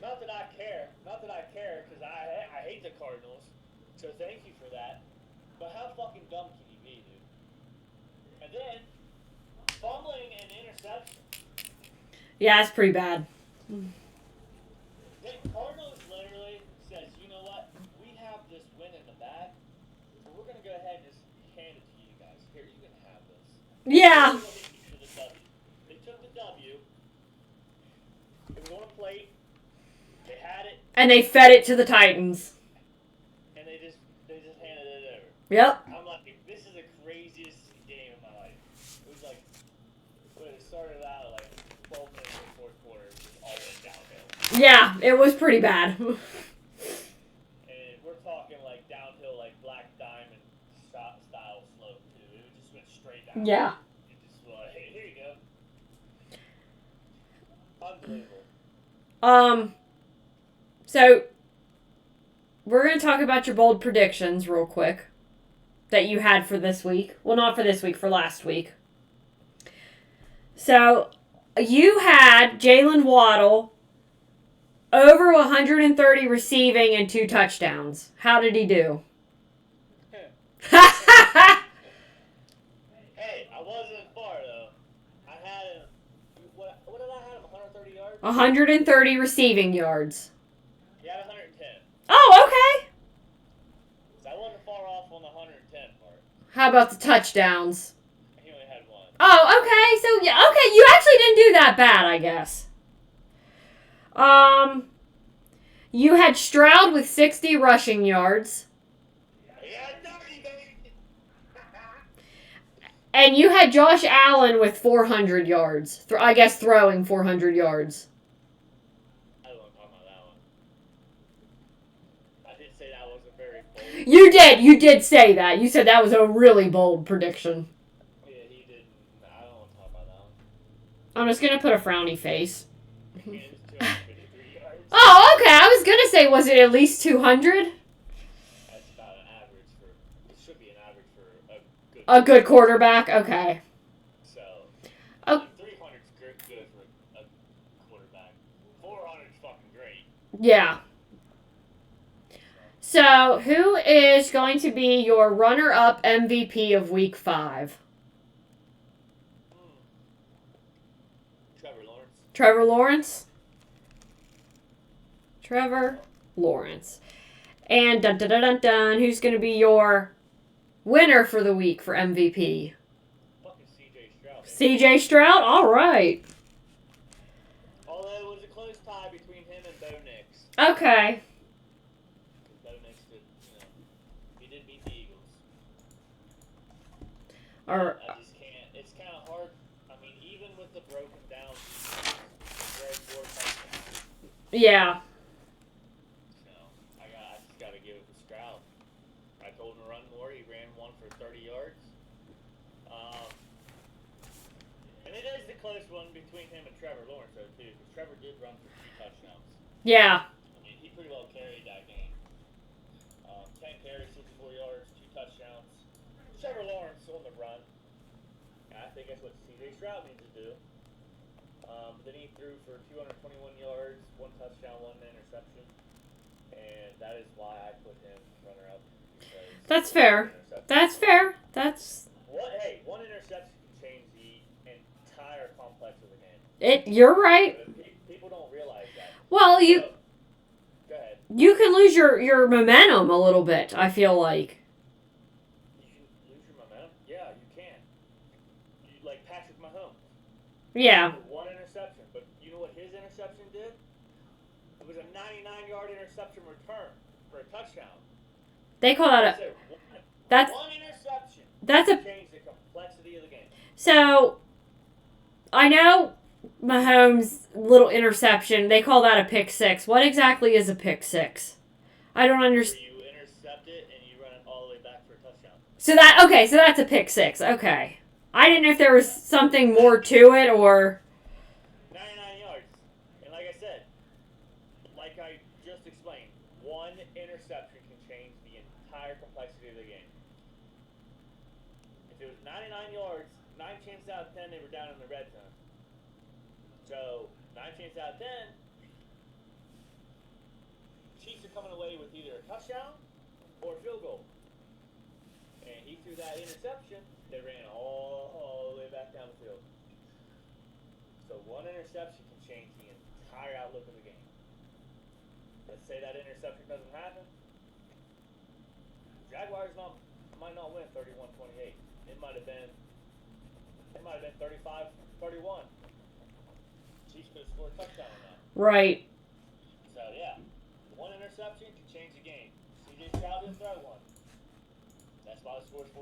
Not that I care. Not that I care because I hate the Cardinals. So thank you for that. But how fucking dumb can you be, dude? And then fumbling and interception. Yeah, it's pretty bad. The Cardinals literally says, you know what? We have this win in the bag, so we're gonna go ahead and just hand it to you guys. Here, you can have this. Yeah. They took the W. It was on a plate. They had it. And they fed it to the Titans. And they just handed it over. Yep. I'm like, this is the craziest game of my life. It was like, when it started out like 12 minutes in the fourth quarter, it just all went downhill. Yeah, it was pretty bad. And we're talking like downhill, like Black Diamond style slope too. It just went straight down. Yeah. It just was like, hey, here you go. Unbelievable. So we're going to talk about your bold predictions real quick that you had for this week. Well, not for this week, for last week. So you had Jalen Waddle over 130 receiving and 2 touchdowns. How did he do? Hey, I wasn't far though. I had him. What did I have him? 130 yards? 130 receiving yards. He had 110. Oh, okay. So I wasn't far off on the 110 part. How about the touchdowns? He only had 1. Oh, okay. So, yeah, okay, you actually didn't do that bad, I guess. You had Stroud with 60 rushing yards. He had 30, baby. And you had Josh Allen with 400 yards. I guess throwing 400 yards. I don't want to talk about that one. I did say that wasn't very bold. You did say that. You said that was a really bold prediction. Yeah, he did. I don't want to talk about that one. I'm just going to put a frowny face. It was 253 yards. Oh, okay. I was going to say, was it at least 200? That's about an average for. It should be an average for a good. A good quarterback? Okay. So. Oh. 300's good for a quarterback. 400's fucking great. Yeah. So, who is going to be your runner-up MVP of Week 5? Trevor Lawrence. Trevor Lawrence? Trevor Lawrence. And dun dun dun dun dun, who's going to be your winner for the week for MVP? Fucking C.J. Stroud. C.J. Stroud? All right. Although it was a close tie between him and Bo Nix. Okay. Bo Nix did, he did beat the Eagles. All right. I just can't. It's kind of hard. I mean, even with the broken down, Greg Ward touchdown. Yeah. close one between him and Trevor Lawrence, though, too, because Trevor did run for 2 touchdowns. Yeah. I mean, he pretty well carried that game. 10 carries, 64 yards, 2 touchdowns. Trevor Lawrence on the run. I think that's what C.J. Stroud needs to do. But then he threw for 221 yards, 1 touchdown, 1 interception. And that is why I put him runner-up. That's fair. That's fair. That's... Hey, 1 interception can change the entire complex of the game. You're right. People don't realize that. Well, Go ahead. you can lose your momentum a little bit, I feel like. You can lose your momentum? Yeah, you can. Like Patrick Mahomes. Yeah. 1 interception, but you know what his interception did? It was a 99-yard interception return for a touchdown. They call that that's 1 interception. That's a Change the complexity of the game. So I know Mahomes' little interception, they call that a pick six. What exactly is a pick six? I don't understand. You intercept it and you run it all the way back for a touchdown. So that's a pick six. Okay. I didn't know if there was something more to it or 99 yards. And like I said, like I just explained, 1 interception can change the entire complexity of the game. If it was 99 yards, 9 chances out of 10 they were down in the red zone. So 9 chances out of 10, Chiefs are coming away with either a touchdown or a field goal. And he threw that interception, they ran all the way back down the field. So 1 interception can change the entire outlook of the game. Let's say that interception doesn't happen. Jaguars might not win 31-28. It might have been 35-31. Chiefs could have scored a touchdown on that. right. So yeah, 1 interception can change the game. C.J. Stroud didn't throw 1. That's why the score is 44-10.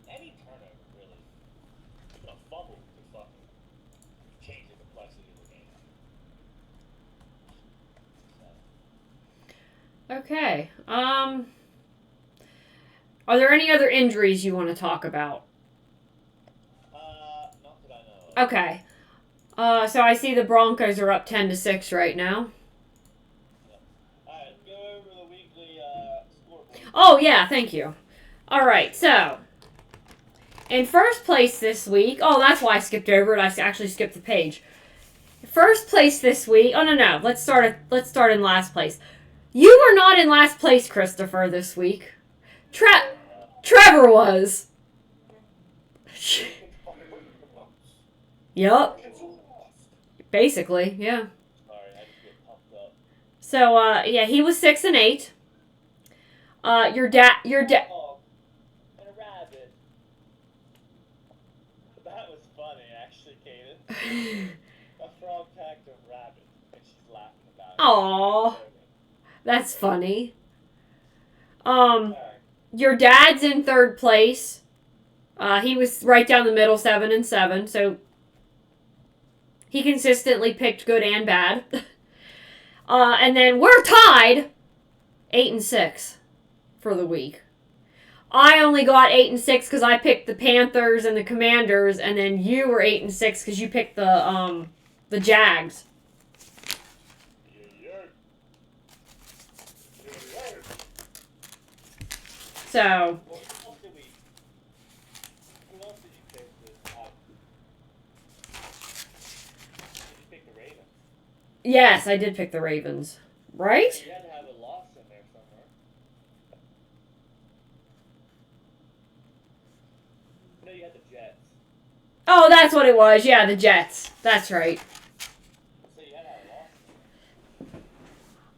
Any turnover really, even a fumble could fucking change the complexity of the game. So. Okay. Are there any other injuries you want to talk about? Not that I know of. Okay. So I see the Broncos are up 10-6 right now. Alright, go over the weekly scoreboard. Oh, yeah, thank you. All right, so in first place this week, oh, that's why I skipped over it. I actually skipped the page. First place this week. Oh no, let's start in last place. You were not in last place, Christopher, this week. Trevor was. Yup. Basically, yeah. Sorry, I just get pumped up. So, yeah, he was 6-8. Your dad. And a rabbit. That was funny, actually, Kaden. A frog attacked a rabbit, and she's laughing about it. Aww, that's funny. Alright. Your dad's in third place. He was right down the middle, 7-7. So he consistently picked good and bad. And then we're tied, 8-6 for the week. I only got 8-6 because I picked the Panthers and the Commanders, and then you were 8-6 because you picked the Jags. So Who else did you pick this time? Did you pick the Ravens? yes, I did pick the Ravens, right? You had to have a loss in there somewhere. No, you had the Jets. Oh, that's what it was. Yeah, the Jets. That's right. So you had to have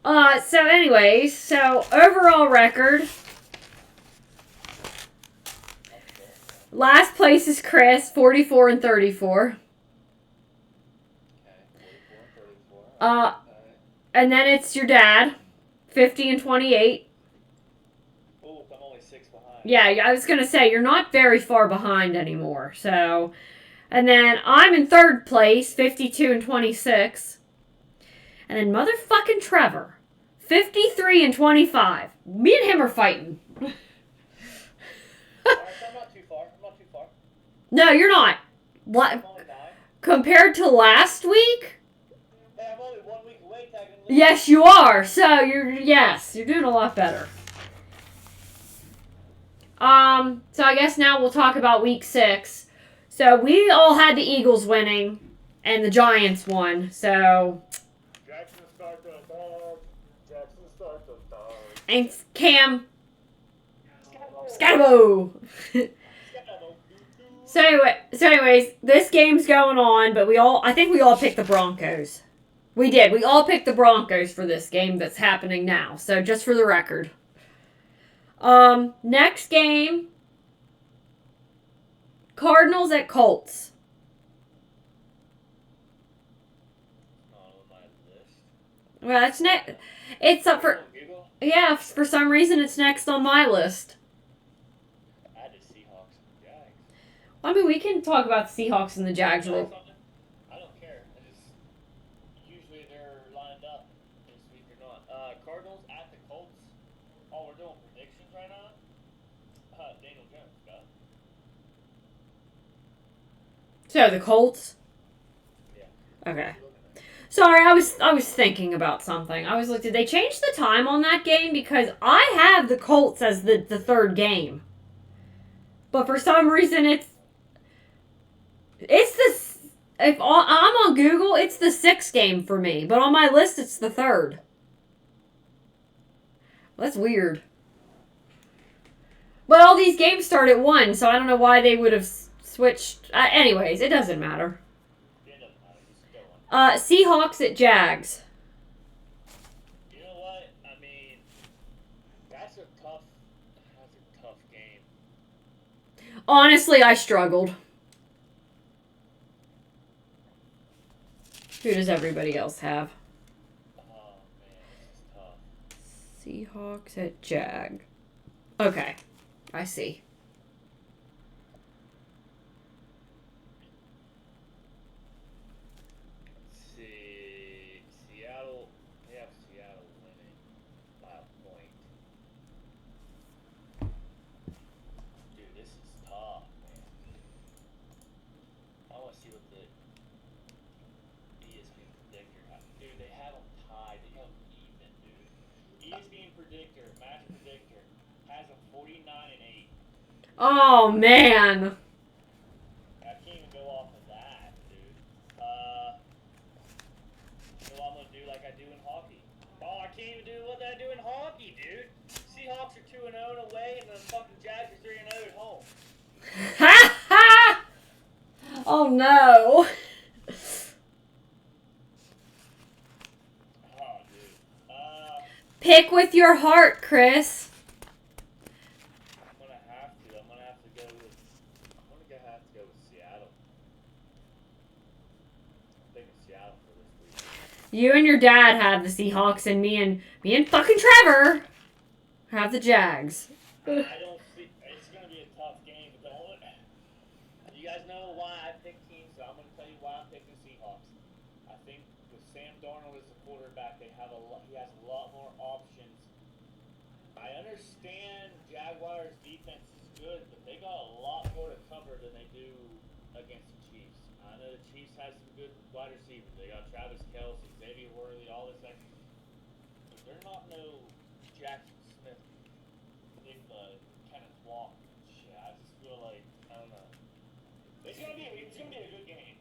a loss. So anyways, so overall record. Last place is Chris, 44-34. Okay, 44 and 34. And then it's your dad, 50-28. Ooh, I'm only 6 behind. Yeah, I was gonna say you're not very far behind anymore. So, and then I'm in third place, 52-26. And then motherfucking Trevor, 53-25. Me and him are fighting. Alright, so I'm not too far. No, you're not. What? I'm only 9. Compared to last week? Hey, I'm only 1 week away, technically. Yes, you are. So you're doing a lot better. So I guess now we'll talk about week 6. So we all had the Eagles winning, and the Giants won. So Jackson start the dog. Jackson start the dog. and Cam Scatabo. So anyways, this game's going on, but I think we all picked the Broncos. We did. We all picked the Broncos for this game that's happening now. So just for the record. Next game, Cardinals at Colts. On my list. Well, that's next. It's up for for some reason it's next on my list. I had the Seahawks and Jags. I mean, we can talk about the Seahawks and the Jags. I don't care. Usually they're lined up this week or not. Cardinals at the Colts. Oh, we're doing predictions right now. Daniel Jones, got it. So the Colts. Yeah. Okay. Sorry, I was thinking about something. I was like, did they change the time on that game? Because I have the Colts as the third game, but for some reason it's the if I'm on Google, it's the 6th game for me, but on my list it's the 3rd. That's weird. But all these games start at 1, so I don't know why they would have switched. Anyways, it doesn't matter. Seahawks at Jags. You know what? I mean, that's a tough game. Honestly, I struggled. Who does everybody else have? Oh man, this is tough. Seahawks at Jag. Okay, I see. Let's see, Seattle. They have Seattle winning by a point. Dude, this is tough, man. I want to see what the ESPN predictor has. Dude, they have them tied. They have them even, dude. ESPN predictor, match predictor, has them 49-8. Oh man. I can't even go off of that, dude. So I'm gonna do like I do in hockey. Oh, I can't even do what I do in hockey, dude. Seahawks are 2-0 away, and the fucking Jags are 3-0 at home. Ha ha! Oh no. Oh, dude. Pick with your heart, Chris. I'm gonna have to go with. Have to go with Seattle. I'm thinking Seattle for this week. You and your dad have the Seahawks, and me and fucking Trevor have the Jags. I don't see. It's gonna be a tough game, but you guys know why I pick teams, so I'm gonna tell you why I'm picking Seahawks. I think with Sam Darnold as the quarterback, he has a lot more options. I understand Jaguars' defense is good, but they got a lot more to cover than they do against the Chiefs. I know the Chiefs has some good wide receivers. They got Travis Kelce, Xavier Worthy, all this extra. But they're not no Jackson Smith, Nick Kenneth Walker. Shit, I just feel like I don't know. It's gonna be a good game.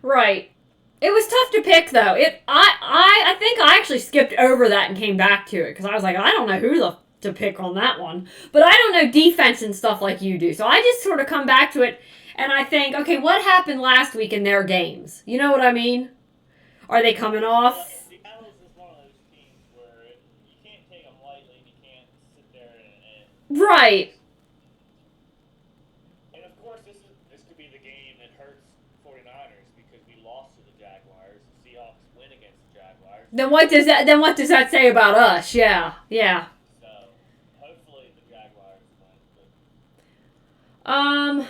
Right. It was tough to pick though. I think I actually skipped over that and came back to it because I was like, I don't know who to pick on that one. But I don't know defense and stuff like you do. So I just sort of come back to it and I think, okay, what happened last week in their games? You know what I mean? Are they coming off? Seattle's is one of those teams where you can't take them lightly and you can't sit there and Right. And of course, this could be the game that hurts 49ers because we lost to the Jaguars. The Seahawks win against the Jaguars. Then what does that say about us? Yeah. Yeah. So hopefully the Jaguars win.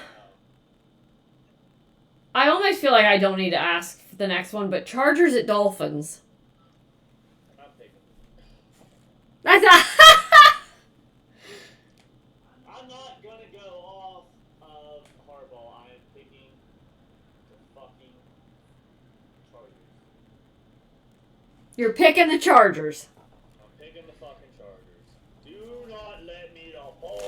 I almost feel like I don't need to ask the next one, but Chargers at Dolphins. I'm picking. That's I'm not gonna go off of Harbaugh. I am You're picking the Chargers. I'm picking the fucking Chargers. Do not let me the ball.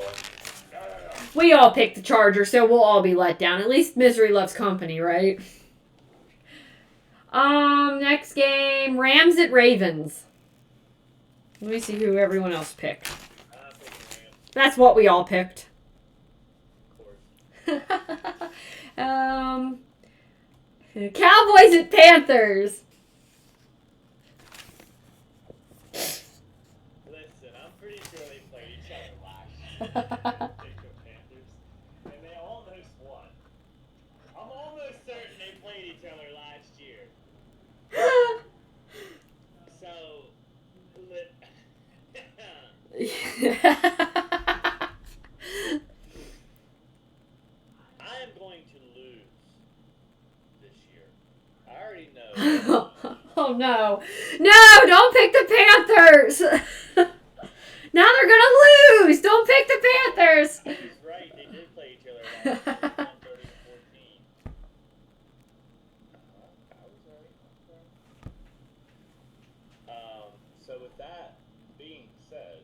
We all picked the Chargers, so we'll all be let down. At least misery loves company, right? Next game, Rams at Ravens. Let me see who everyone else picked. I'm picking Rams, That's what we all picked. of course. Cowboys at Panthers. Listen, I'm pretty sure they played each other last year. Pick the Panthers, and they almost won. I'm almost certain they played each other last year. So, I am going to lose this year. I already know. Oh no. No, don't pick the Panthers. Now they're going to lose. Don't pick the Panthers. I was right. They did play each other last year. 130 to 14. I was right. So with that being said,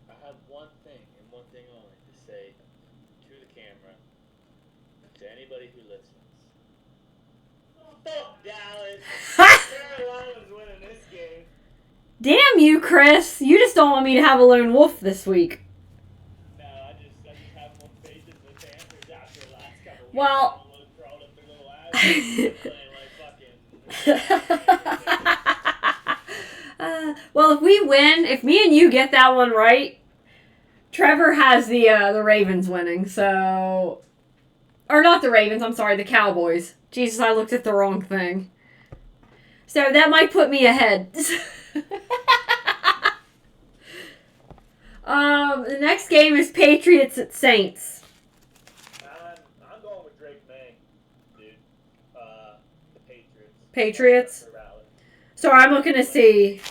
I have one thing and one thing only to say to the camera, to anybody who listens. Fuck Dallas. Carolina's winning this game. Damn you, Chris. You just don't want me to have a lone wolf this week. No, I just have more faith in the Panthers after the last couple weeks. Well- Crawled up their little ass playing like fucking. Well, if we win, if me and you get that one right, Trevor has the Ravens winning. So, or not the Ravens. I'm sorry, the Cowboys. Jesus, I looked at the wrong thing. So that might put me ahead. The next game is Patriots at Saints. I'm going with Drake May, dude. The Patriots. Patriots. They're valid. So I'm looking to see They're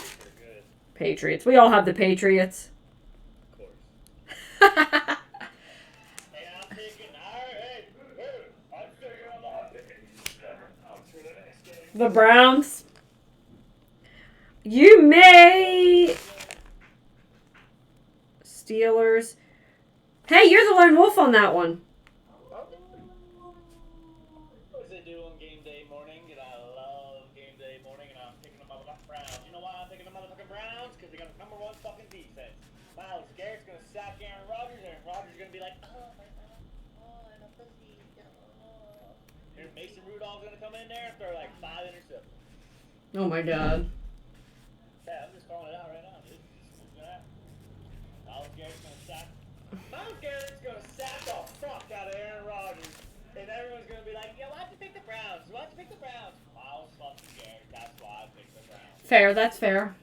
good, Patriots. We all have the Patriots. of course. Hey, I'm picking. I'm picking them all. I'm for the next game. The Browns. You may. Steelers. Hey, you're the lone wolf on that one. What does it do on game day morning? And I love game day morning, and I'm picking the motherfucking Browns. You know why I'm picking the motherfucking Browns? Because they got the number one fucking defense. Miles Garrett's gonna sack Aaron Rodgers, and Rodgers is gonna be like, oh my god, oh, I'm a pussy. Oh. And Mason Rudolph's gonna come in there and throw like 5 interceptions. Oh my god. Yeah, I'm just calling it out right now, dude. It's gonna happen. Miles Garrett's gonna sack the fuck out of Aaron Rodgers, and everyone's gonna be like, "Yeah, why'd you pick the Browns? Why'd you pick the Browns?" Miles fucking Garrett. That's why I picked the Browns. Fair, that's fair.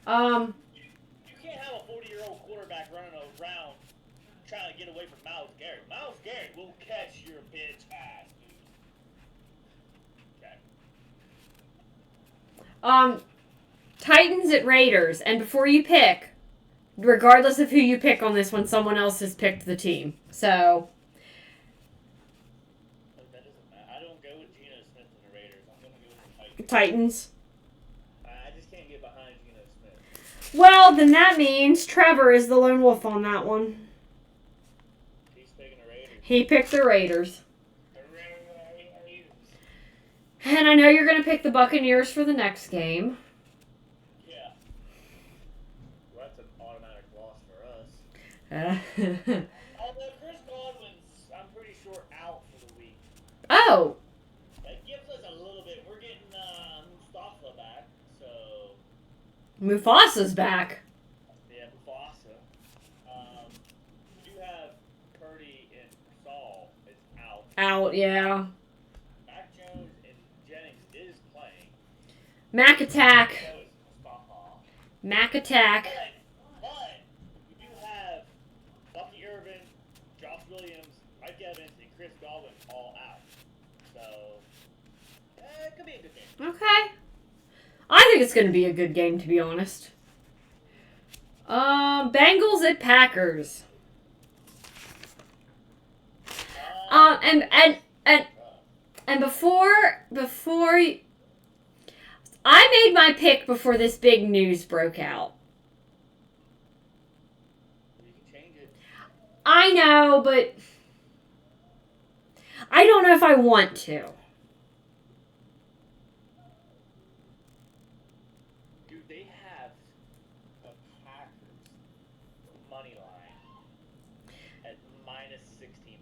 You can't have a 40-year-old quarterback running around trying to get away from Miles Garrett. Miles Garrett will catch your bitch ass, dude. Okay. Titans at Raiders. And before you pick, regardless of who you pick on this one, someone else has picked the team. So, That doesn't matter. I don't go with Geno Smith and the Raiders. I'm gonna go with the Titans. Titans. I just can't get behind Geno Smith. Well, then that means Trevor is the lone wolf on that one. He's picking the Raiders. He picked the Raiders. The Raiders. And I know you're going to pick the Buccaneers for the next game. Yeah. Well, that's an automatic loss for us. Although Chris Godwin's, I'm pretty sure, out for the week. Oh, That gives us a little bit. We're getting Mustafa back, so Mufasa's back. yeah, Mufasa. We do have Purdy and Saul is out. Out, yeah. Mac Jones and Jennings is playing. Mac attack. So is Mustafa. Mac attack. But we do have Bucky Irvin, Josh Williams, Mike Evans, and Chris Godwin all out. So it could be a good game. Okay. I think it's going to be a good game, to be honest. Bengals at Packers. And before I made my pick before this big news broke out. You can change it. I know, but I don't know if I want to. Dude, they have the Packers money line at minus 1,600.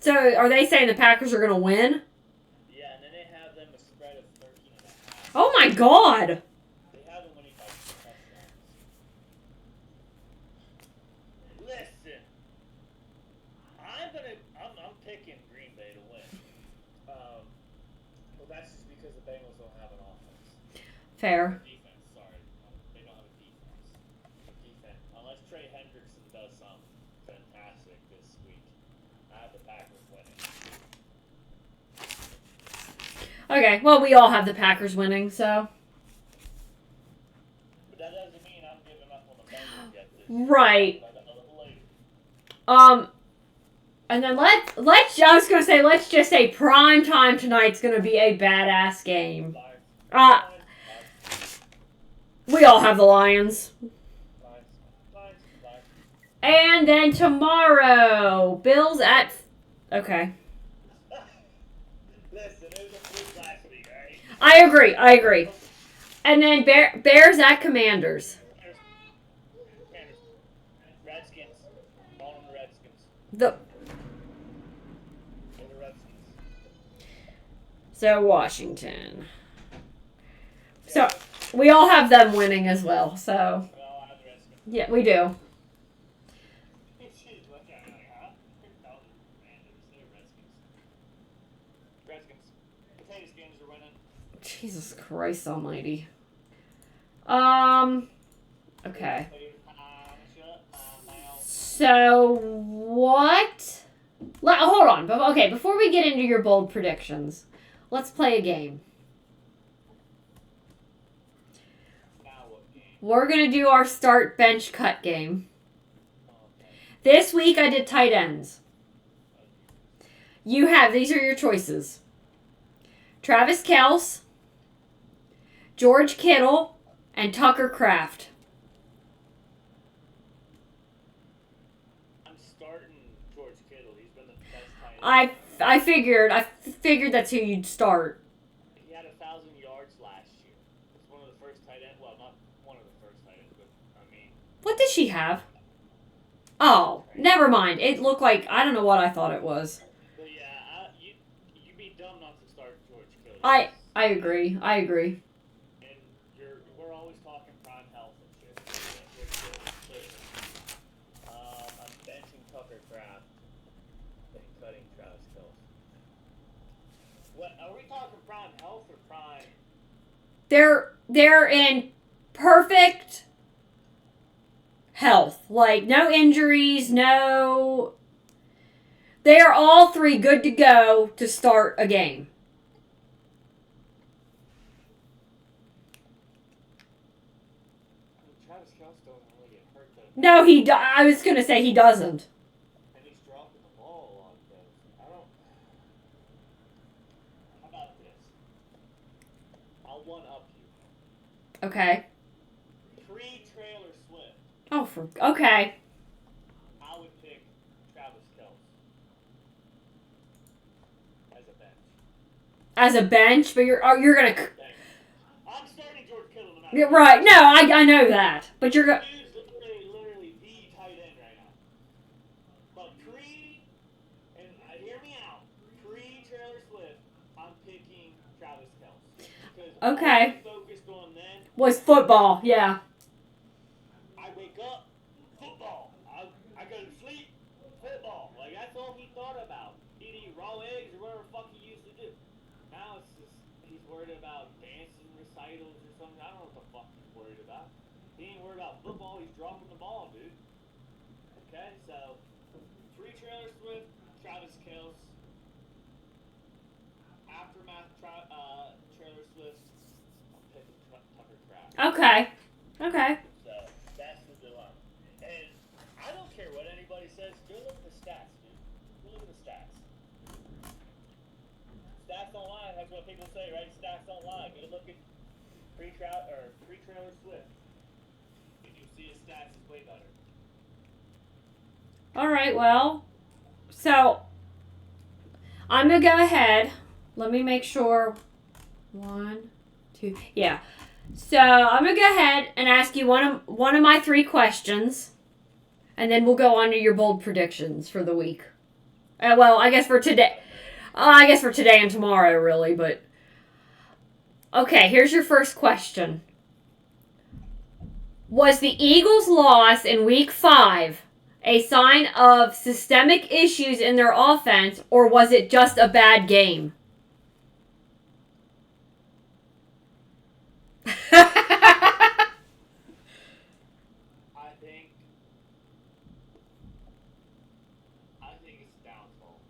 So, are they saying the Packers are going to win? Yeah, and then they have them a spread of 13.5. Oh my god! They have them winning by touchdowns. Listen, I'm picking Green Bay to win. Well, that's just because the Bengals don't have an offense. Fair. Defense, sorry. They don't have a defense. Unless Trey Hendrickson does something fantastic this week, I have the Packers winning. Okay, well, we all have the Packers winning, so. But that doesn't mean I'm giving up on the Bengals yet this Right. But a little later. And then I was going to say, let's just say prime time tonight's going to be a badass game. Lions. We all have the Lions. Lions. And then tomorrow, Bills at... Okay. Listen, it was a fluke last week, alright? I agree. And then Bears at Commanders. Redskins. All on the Redskins. The Redskins. So, Washington. So, we all have them winning as well, so... We all have the Redskins. Yeah, we do. She's looking at me like, huh? No, they're Redskins. Potato skins are winning. Jesus Christ almighty. Okay. So, what? Hold on. Okay, before we get into your bold predictions, let's play a game. Now what game? We're going to do our start bench cut game. This week I did tight ends. These are your choices. Travis Kelce, George Kittle, and Tucker Kraft. I'm starting George Kittle. He's been the best tight end. I figured that's who you'd start. He had 1,000 yards last year. It's one of the first tight ends. Well, not one of the first tight ends, but I mean. What did she have? Oh, never mind. It looked like, I don't know what I thought it was. But yeah, you'd be dumb not to start George Kittle. I agree. And we're always talking prime health and shit. I'm benching Tucker Kraft and cutting Travis Kelce. What are we talking? Prime health or prime? They're in perfect health. Like, no injuries, no... They are all three good to go to start a game. Travis Kelce doesn't really get hurt though. No, I was going to say he doesn't. And he's dropping the ball a lot though. I don't... How about this? I'll one-up you. Okay. Pre-Trailer Swift, Okay. I would pick Travis Kelce as a bench. As a bench, but you're going to... I'm starting George Kittle no matter You're right. No, I know that. But you're going... Dude's literally the tight end right now. But hear me out. Pre-Trailer Swift, I'm picking Travis Kelce. Because Okay. all I'm focused on then, Was football, yeah. I wake up, football. I go to sleep, football. Like, that's all he thought about. He'd eat raw eggs or whatever the fuck he used to do. Now it's just, he's worried about dancing recitals or something. I don't know what the fuck he's worried about. He ain't worried about football, he's dropping the ball, dude. Okay, so, pre-Trailer Swift, Travis Kelce. Aftermath, Trailer Swift, I'm picking Tucker Kraft. Okay. So, that's the dilemma. And I don't care what anybody says, go look at the stats, dude. Go look at the stats. Stats don't lie. That's what people say, right? Stats don't lie. Go look at pre-trailer Swift. And you'll see his stats is way better. All right, well, so I'm going to go ahead. Let me make sure. 1, 2, yeah. So I'm going to go ahead and ask you one of my 3 questions. And then we'll go on to your bold predictions for the week. Well, I guess for today. I guess for today and tomorrow, really, but... Okay, here's your first question. Was the Eagles' loss in Week 5 a sign of systemic issues in their offense, or was it just a bad game? I think it's downfall.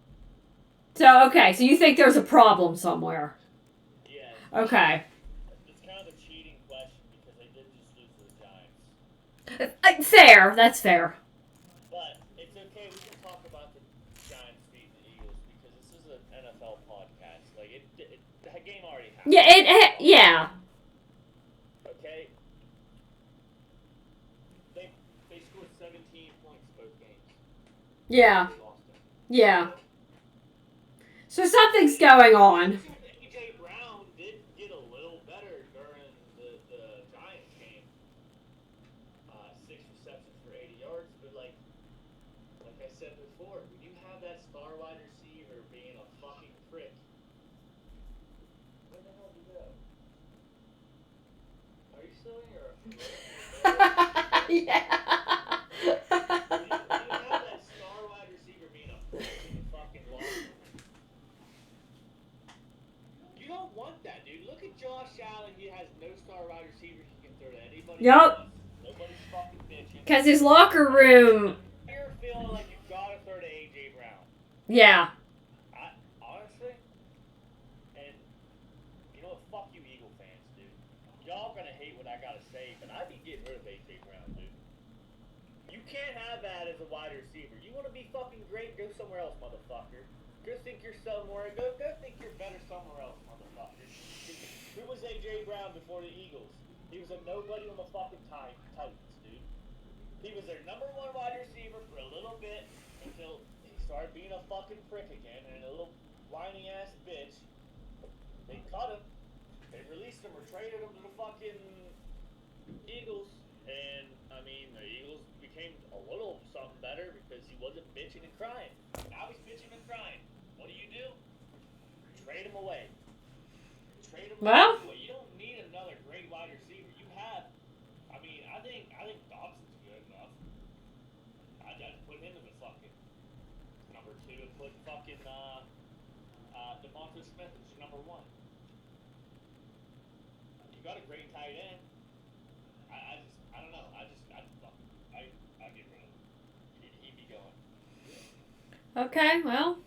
So, okay, so you think there's a problem somewhere? Yeah. Okay. It's kind of a cheating question because they did just lose to the Giants. Fair, that's fair. But it's okay, we can talk about the Giants beating the Eagles because this is an NFL podcast. Like, the game already happened. Yeah, yeah. Okay? They scored 17 points both games. Yeah, They lost them. yeah. So something's going on. A.J. Brown did get a little better during the Giants game. 6 receptions for 80 yards, but like I said before, when you have that star wide receiver being a fucking prick, where the hell did he go? Are you still here? Yeah. When you have that star wide receiver being a prick in the fucking locker room, you don't want that, dude. Look at Josh Allen. He has no star wide receivers. He can throw to anybody. Yup. Nobody's fucking bitching. Because his locker room... You're feeling like you've got to throw to A.J. Brown. Yeah. Honestly, and you know what? Fuck you, Eagle fans, dude. Y'all gonna hate what I gotta say, but I'd be getting rid of A.J. Brown, dude. You can't have that as a wide receiver. You want to be fucking great? Go somewhere else, motherfucker. Go think you're somewhere. Go think you're better somewhere else, motherfucker. Who was A.J. Brown before the Eagles? He was a nobody on the fucking Titans, dude. He was their number 1 wide receiver for a little bit until he started being a fucking prick again and a little whiny ass bitch. They cut him. They released him or traded him to the fucking Eagles. And, I mean, the Eagles became a little something better because he wasn't bitching and crying. Now he's bitching and crying. What do? Trade him away. Well... Away. You don't need another great wide receiver. You have... I mean, I think Dobson's good enough. I'd put him in the fucking number 2 and put fucking Devonta Smith as your number 1. You got a great tight end. I don't know. I'd get rid of him. He'd be going. Okay, well.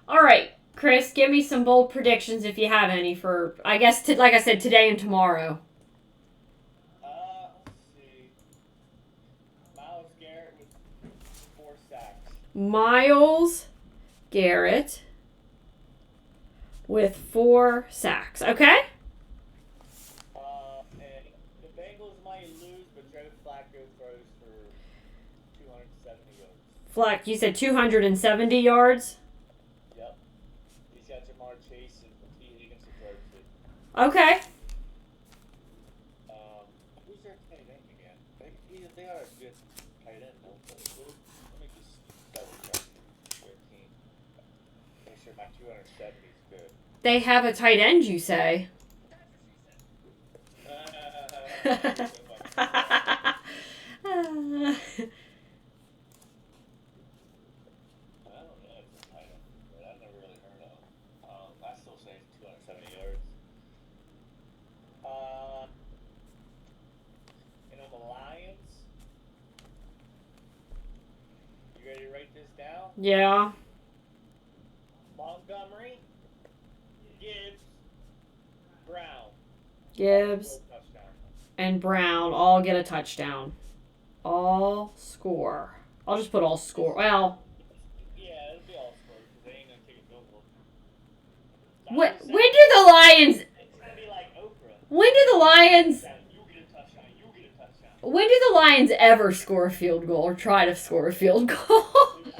All right, Chris, give me some bold predictions if you have any for, I guess, like I said, today and tomorrow. Let's see. Myles Garrett with 4 sacks. Myles Garrett with 4 sacks. Okay? And the Bengals might lose, but Joe Flacco throws for 270 yards. You said 270 yards? Yep. He's got Jamar Chase and T. Higgins to throw to. Okay. Who's their tight end again? They are a good tight end, don't they? Let me just double check their team. Make sure my 270 is good. They have a tight end, you say? I don't know. It's a tight end, but I've never really heard of. I still say 270 yards. And on the Lions, you ready to write this down? Yeah. Montgomery, Gibbs, Brown. Gibbs Touchdown. and Brown all get a touchdown. All score. I'll just put all score. Well, Yeah, it'll be all scores because they ain't gonna take a field goal. When do the Lions? It's gonna be like Oprah. When do the Lions? You get a touchdown. You get a touchdown. When do the Lions ever score a field goal or try to score a field goal? I'm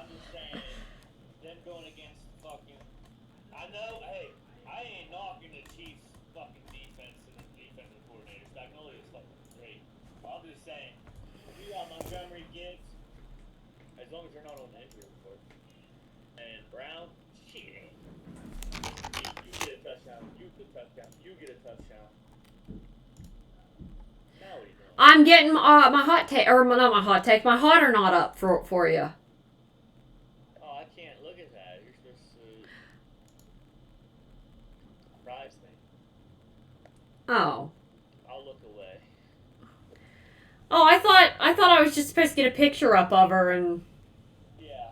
just saying, them going against fucking. I know. Hey, I ain't knocking the Chiefs' fucking defense and the defensive coordinator. Spagnuolo is fucking great. I'm just saying, you got Montgomery, Gibbs, as long as they're not on the injury report, and Brown, shit. You get a touchdown. You get a touchdown. You get a touchdown. Now what are you doing? I'm getting my hot take, or not my hot take, my hot or not up for you. Oh, I can't look at that. You're supposed to surprise me. Oh. I'll look away. Oh, I thought I was just supposed to get a picture up of her and. Yeah.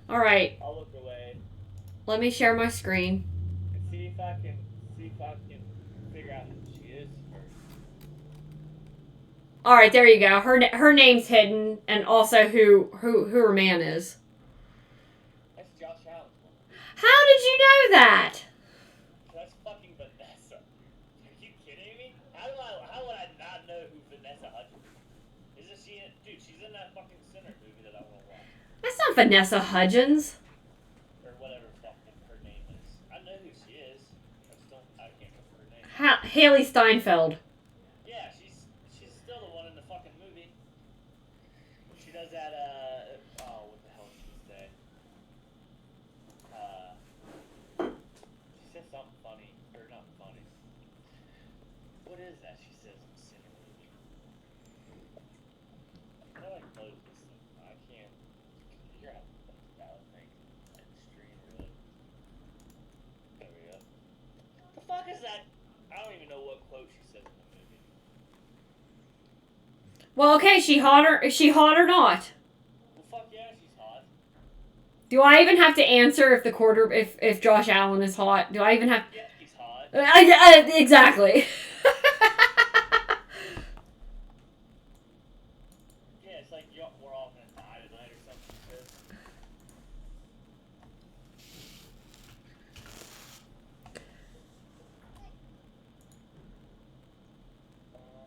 All right. I'll look away. Let me share my screen. And see if I can figure out who she is first. All right, there you go. Her name's hidden, and also who her man is. That's Josh Allen. How did you know that? That's fucking Vanessa. Are you kidding me? How would I not know who Vanessa Hudgens is? Isn't she in? Dude, she's in that fucking Sinner movie that I want to watch. That's not Vanessa Hudgens. Or whatever fucking her name is. I know who she is. I can't remember her name. Haley Steinfeld. Yeah, she's still the one in the fucking movie. She does that, what the hell did she say? She said something funny, or not funny. What is that she says in the Sinner movie? How do I close this thing? I can't. You're out of that thing. And stream really. There we go. What the fuck is that? I don't even know what quote she says in the movie. Well, okay, is she hot or not? Well, fuck yeah, she's hot. Do I even have to answer if Josh Allen is hot? Do I even have? Yeah, he's hot. Exactly. Yeah, it's like we're all gonna die tonight or something.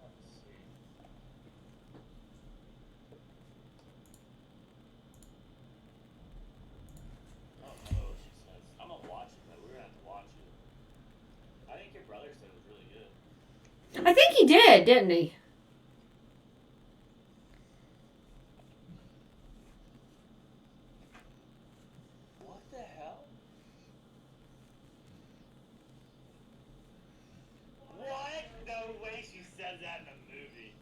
Let's see. I don't know what she says. I'm gonna watch it though. We're gonna have to watch it. I think your brother said it was really good. I think he did, didn't he? What the hell? What? No way she says that in a movie.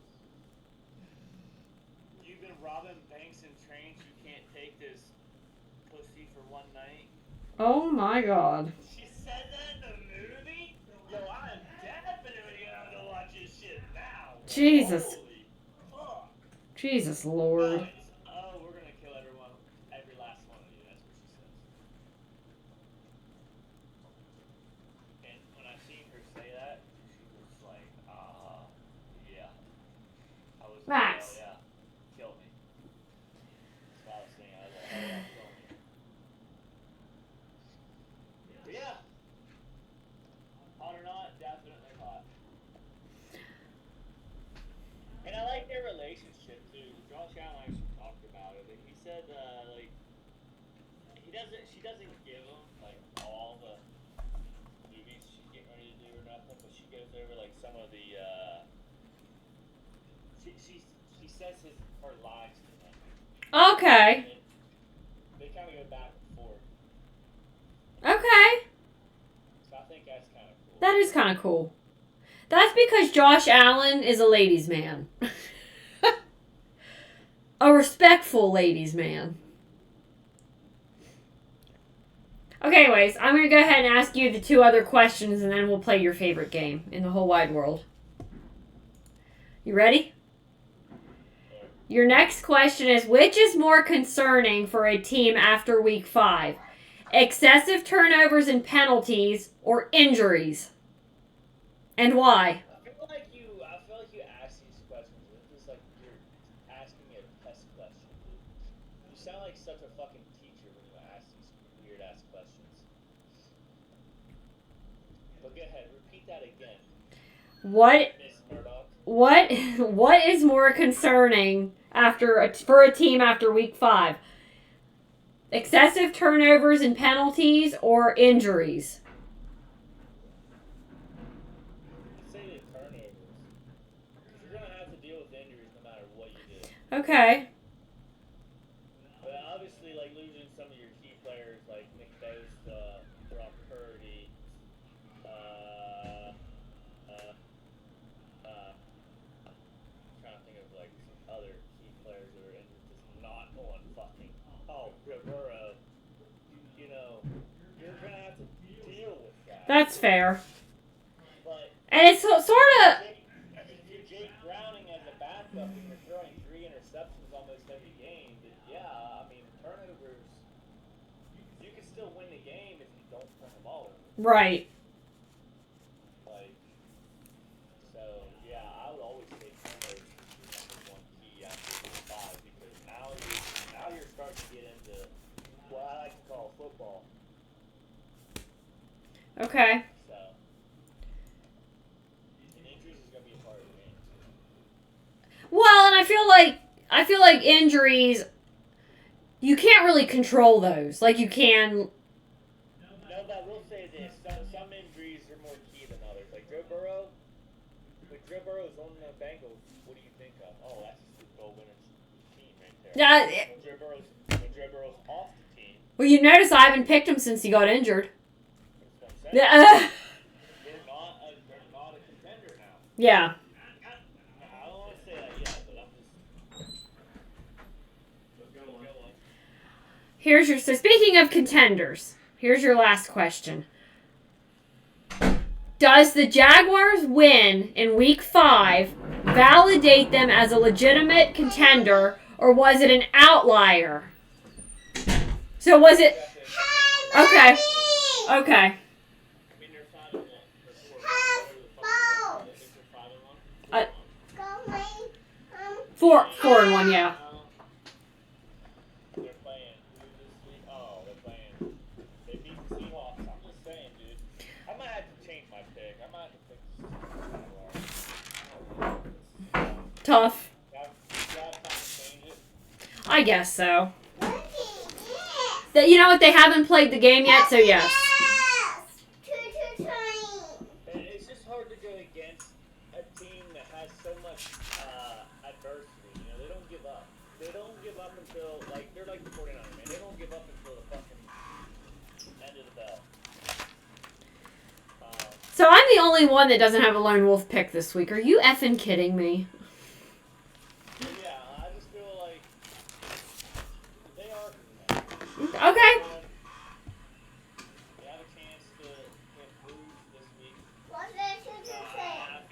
You've been robbing banks and trains. You can't take this pussy for one night. Oh my God. She said that in the movie? Yo, I'm definitely gonna have to watch this shit now. Jesus. Holy fuck. Jesus Lord. Oh, we're gonna kill everyone, every last one of you. That's what she says. And when I seen her say that, she was like, yeah. I was like, Max. oh yeah, kill me. That's what I was saying. I was like, oh yeah, kill me. But yeah. Hot or not, definitely hot. And I like their relationship too. Josh Allen actually talked about it. And he said, like, she doesn't give him like all the movies she's getting ready to do or nothing, but she goes over like some of the. She says her lives to him. Okay. And they kind of go back and forth. Okay. So I think that's kind of cool. That is kind of cool. That's because Josh Allen is a ladies' man. A respectful ladies' man. Okay, anyways, I'm going to go ahead and ask you the two other questions, and then we'll play your favorite game in the whole wide world. You ready? Your next question is, which is more concerning for a team after week 5? Excessive turnovers and penalties or injuries? And why? I feel like you ask these questions. It's just like you're asking me a test question, dude. You sound like such a fucking teacher when you ask these weird ass questions. ahead. Repeat that again. What Miss Murdoch. what is more concerning for a team after week 5? Excessive turnovers and penalties or injuries? Say the turnovers. Because you're going to have to deal with injuries no matter what you do. Okay. But obviously, like losing some of your key players, like Nick Bosa, Brock Purdy, trying to think of like some other key players that are injured, just not on fucking. Oh, Joe Burrow. You know, you're gonna have to deal with that. That's fair. But And it's sort of... if you're Jake Browning as a backup and you're throwing 3 interceptions almost every game, then yeah, I mean turnovers. You can still win the game if you don't turn the ball over. Right. Like, so yeah, I would always say turnovers is number one key after week 5 because now you're starting to get into what I like to call football. Okay. So, and injuries is gonna be a part of the game. Well, and I feel like injuries, you can't really control those. Like you can. No, but I will say this: some injuries are more key than others. Like Joe Burrow, when Joe Burrow's on the Bengals, what do you think of? Oh, that's a Super Bowl winning team right there. Yeah. When Joe Burrow's off the team, Well, you notice I haven't picked him since he got injured. that's what I'm saying. Yeah. They're not a contender now. Yeah. I don't want to say that yet, but I'm just. Let's go on. So speaking of contenders, here's your last question. Does the Jaguars win in week 5 validate them as a legitimate contender, or was it an outlier? So was it... Okay. Okay. I mean, they're 5-1. They're 4 and 1. 4-1, yeah. They're playing who this week? Oh, they're playing. They beat the Seahawks. I'm just saying, dude. I might have to change my pick. I might have to pick. Tough. Got time to change it. I guess so. You know what? They haven't played the game yet, so yes. It's just hard to go against a team that has so much adversity. You know, they don't give up. They don't give up until, like, they're like the 49ers, man. They don't give up until the fucking end of the bell. So I'm the only one that doesn't have a lone wolf pick this week. Are you effing kidding me? Yeah, I just feel like they are. Okay. They have a chance to improve this week. I feel like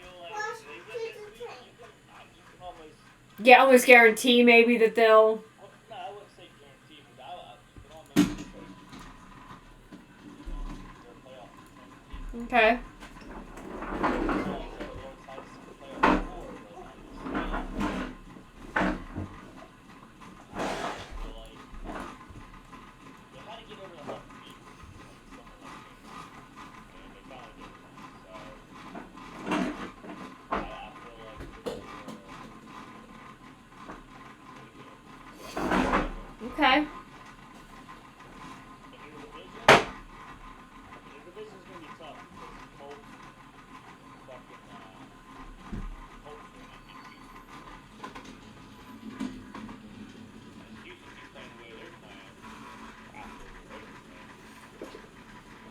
they win this week, you can almost. Yeah, almost guarantee maybe that they'll... Well, no, I wouldn't say guarantee, but you can almost say they're a playoff team. Okay. Okay.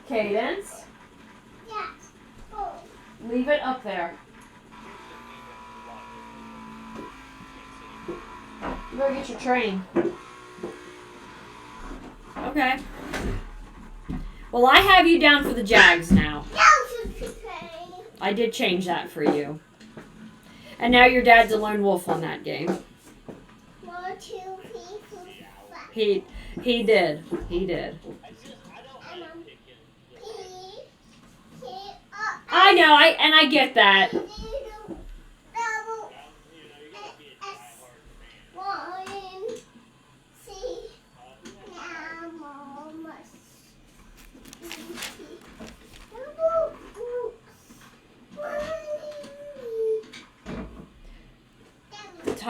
Cadence. Yes. Leave it up there. You better get your train. Okay. Well, I have you down for the Jags now. I did change that for you. And now your dad's a lone wolf on that game. 1, 2, 3, 4, 5. He did. He did. I know, I get that.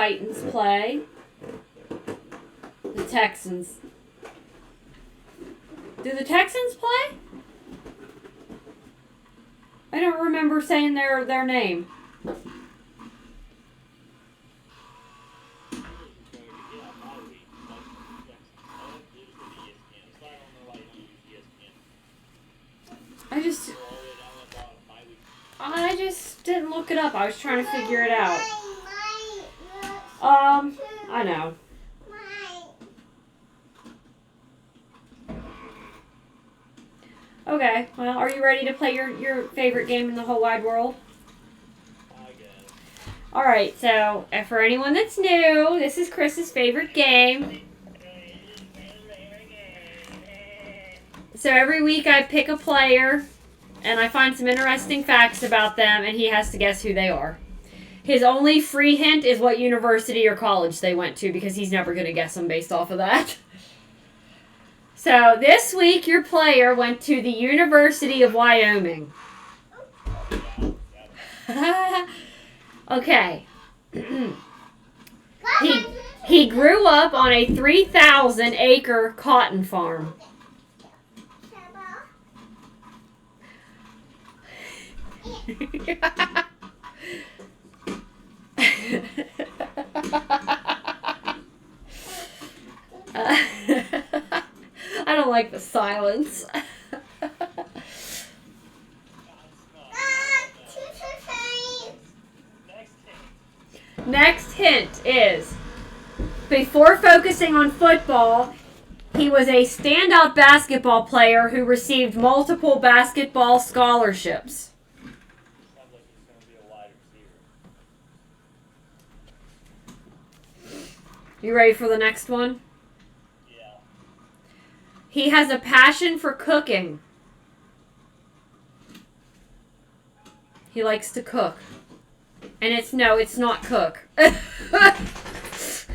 Titans play? The Texans. Do the Texans play? I don't remember saying their name. I just didn't look it up. I was trying to figure it out. I know. Okay, well, are you ready to play your favorite game in the whole wide world? I guess. Alright, so for anyone that's new, this is Chris's favorite game. So every week I pick a player, and I find some interesting facts about them, and he has to guess who they are. His only free hint is what university or college they went to, because he's never going to guess them based off of that. So this week, your player went to the University of Wyoming. Okay. He grew up on a 3,000-acre cotton farm. I don't like the silence. Next hint is, before focusing on football, he was a standout basketball player who received multiple basketball scholarships. Sounds like he's going to be a wide receiver. You ready for the next one? Yeah. He has a passion for cooking. He likes to cook. And it's not cook. Let's just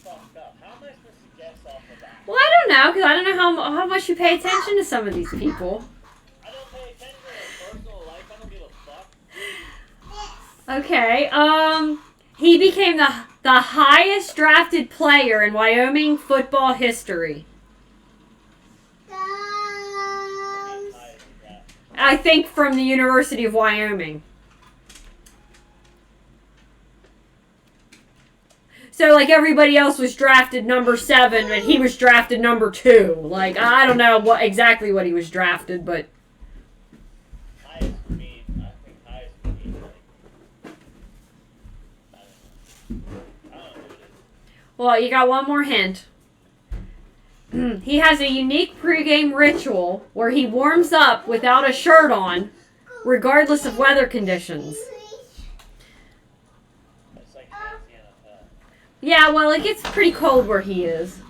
fucked up. How am I supposed to guess off of that? Well, I don't know, because I don't know how much you pay attention to some of these people. I don't pay attention to their personal life. I don't give a fuck. Okay, he became the highest drafted player in Wyoming football history. I think from the University of Wyoming. So, like, everybody else was drafted number 7, and he was drafted number 2. Like, I don't know exactly what he was drafted, but... Highest for me, I think highest for me, like, I don't know who it is. Well, you got one more hint. He has a unique pregame ritual where he warms up without a shirt on, regardless of weather conditions. It's like fancy NFL. Yeah, well, it gets pretty cold where he is.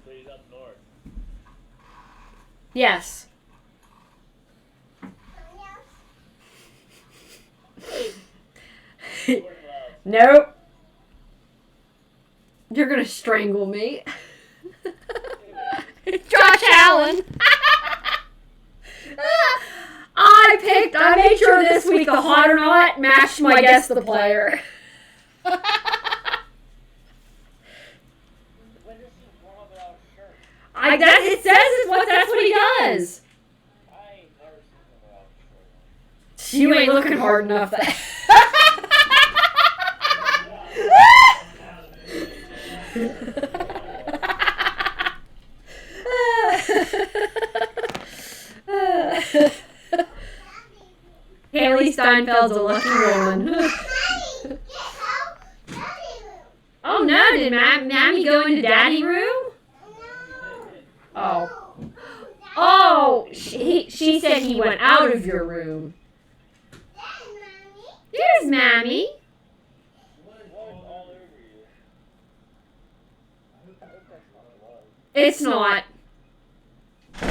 So he's up north. Yes. Jordan Love. Nope. You're gonna strangle me. Josh Allen. I made sure this week the hot or not matched my guess the player. When does he warm up without a shirt? It says that's what he does. I ain't never seen him without a shirt. You ain't looking hard enough. Haley Steinfeld's a lucky woman. Oh no, did Mammy go into Daddy room? Oh. Oh, she said he went out of your room. There's Mammy. What is all over you? I hope that's not love. It's not. You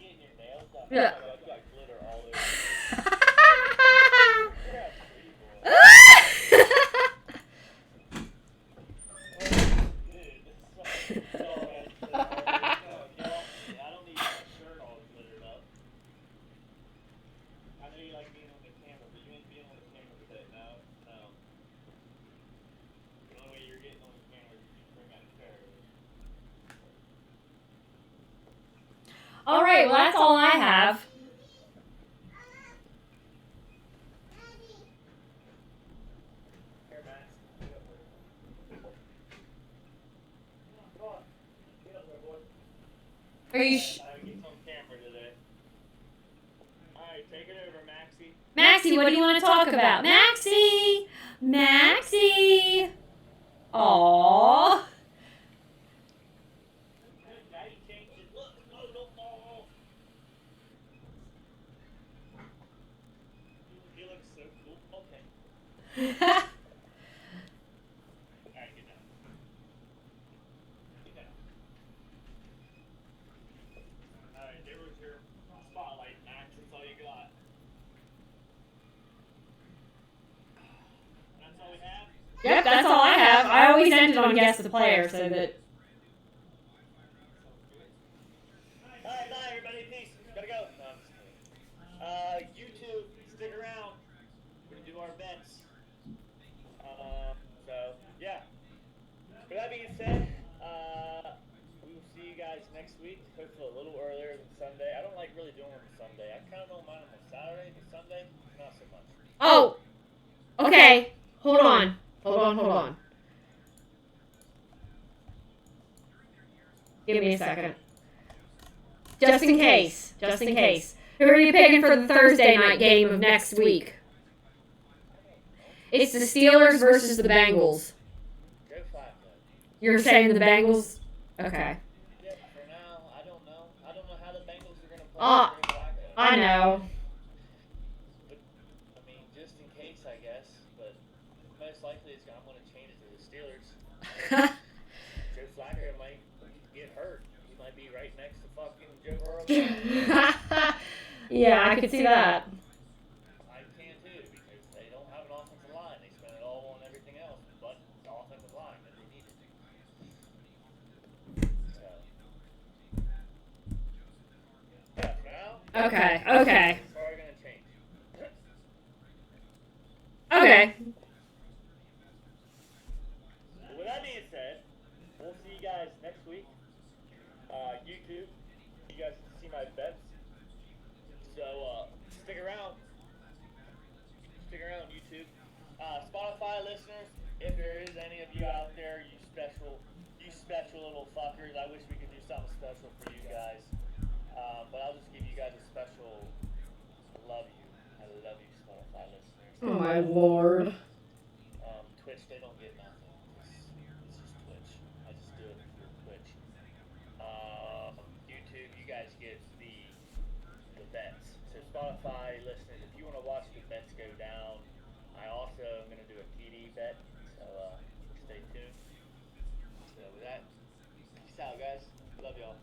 getting your nails done? Yeah. You got glitter all over you. You're a pretty boy. All right, well, that's all I have. Here, Max. Get up there. Come on. Get up there, boy. Are you Get on camera today. Alright, take it over, Maxie. Maxie, what do you want to talk about? Maxie! Maxie! Aww. Daddy changed it. Look, oh, don't fall off. He looks so cool. Okay. Alright, get down. Get down. Alright, there was your spotlight, Max. That's all you got. That's all we have? Yep, that's all I have. I always ended on guess the player so that. Alright, bye everybody. Peace. Gotta go. No, I'm just kidding. YouTube, stick around. We're gonna do our bets. So, yeah. With that being said, we will see you guys next week. Hopefully a little earlier than Sunday. I don't like really doing them on Sunday. I kind of don't mind them on Saturday, but Sunday, not so much. Oh! Okay. Hold on. Hold on. Give me a second. Just in case. Who are you picking for the Thursday night game of next week? It's the Steelers versus the Bengals. Go Flacco. You're saying the Bengals? Okay. Yeah, for now, I don't know. I don't know how the Bengals are going to play Oh, Joe Flacco. I know. But, I mean, just in case, I guess. But most likely I'm going to change it to the Steelers. Joe Flacco might get hurt. He might be right next to fucking Joe Burrow. Yeah, I could see that. I can too, because they don't have an offensive line. They spend it all on everything else but the offensive line that they needed. So, yeah, for now, Okay. it's probably going to change. Okay. With that being said, we'll see you guys next week. YouTube, you guys can see my bets. So, stick around. Stick around, YouTube. Spotify listeners, if there is any of you out there, you special little fuckers, I wish we could do something special for you guys. But I'll just give you guys a special love you. I love you, Spotify listeners. Oh my lord. Twitch, they don't get nothing. It's just Twitch. I just do it through Twitch. YouTube, you guys get the bets. So Spotify listeners, if you want to watch the bets go down, I also am going to do a TD bet. So stay tuned. So with that, peace out, guys. Love y'all.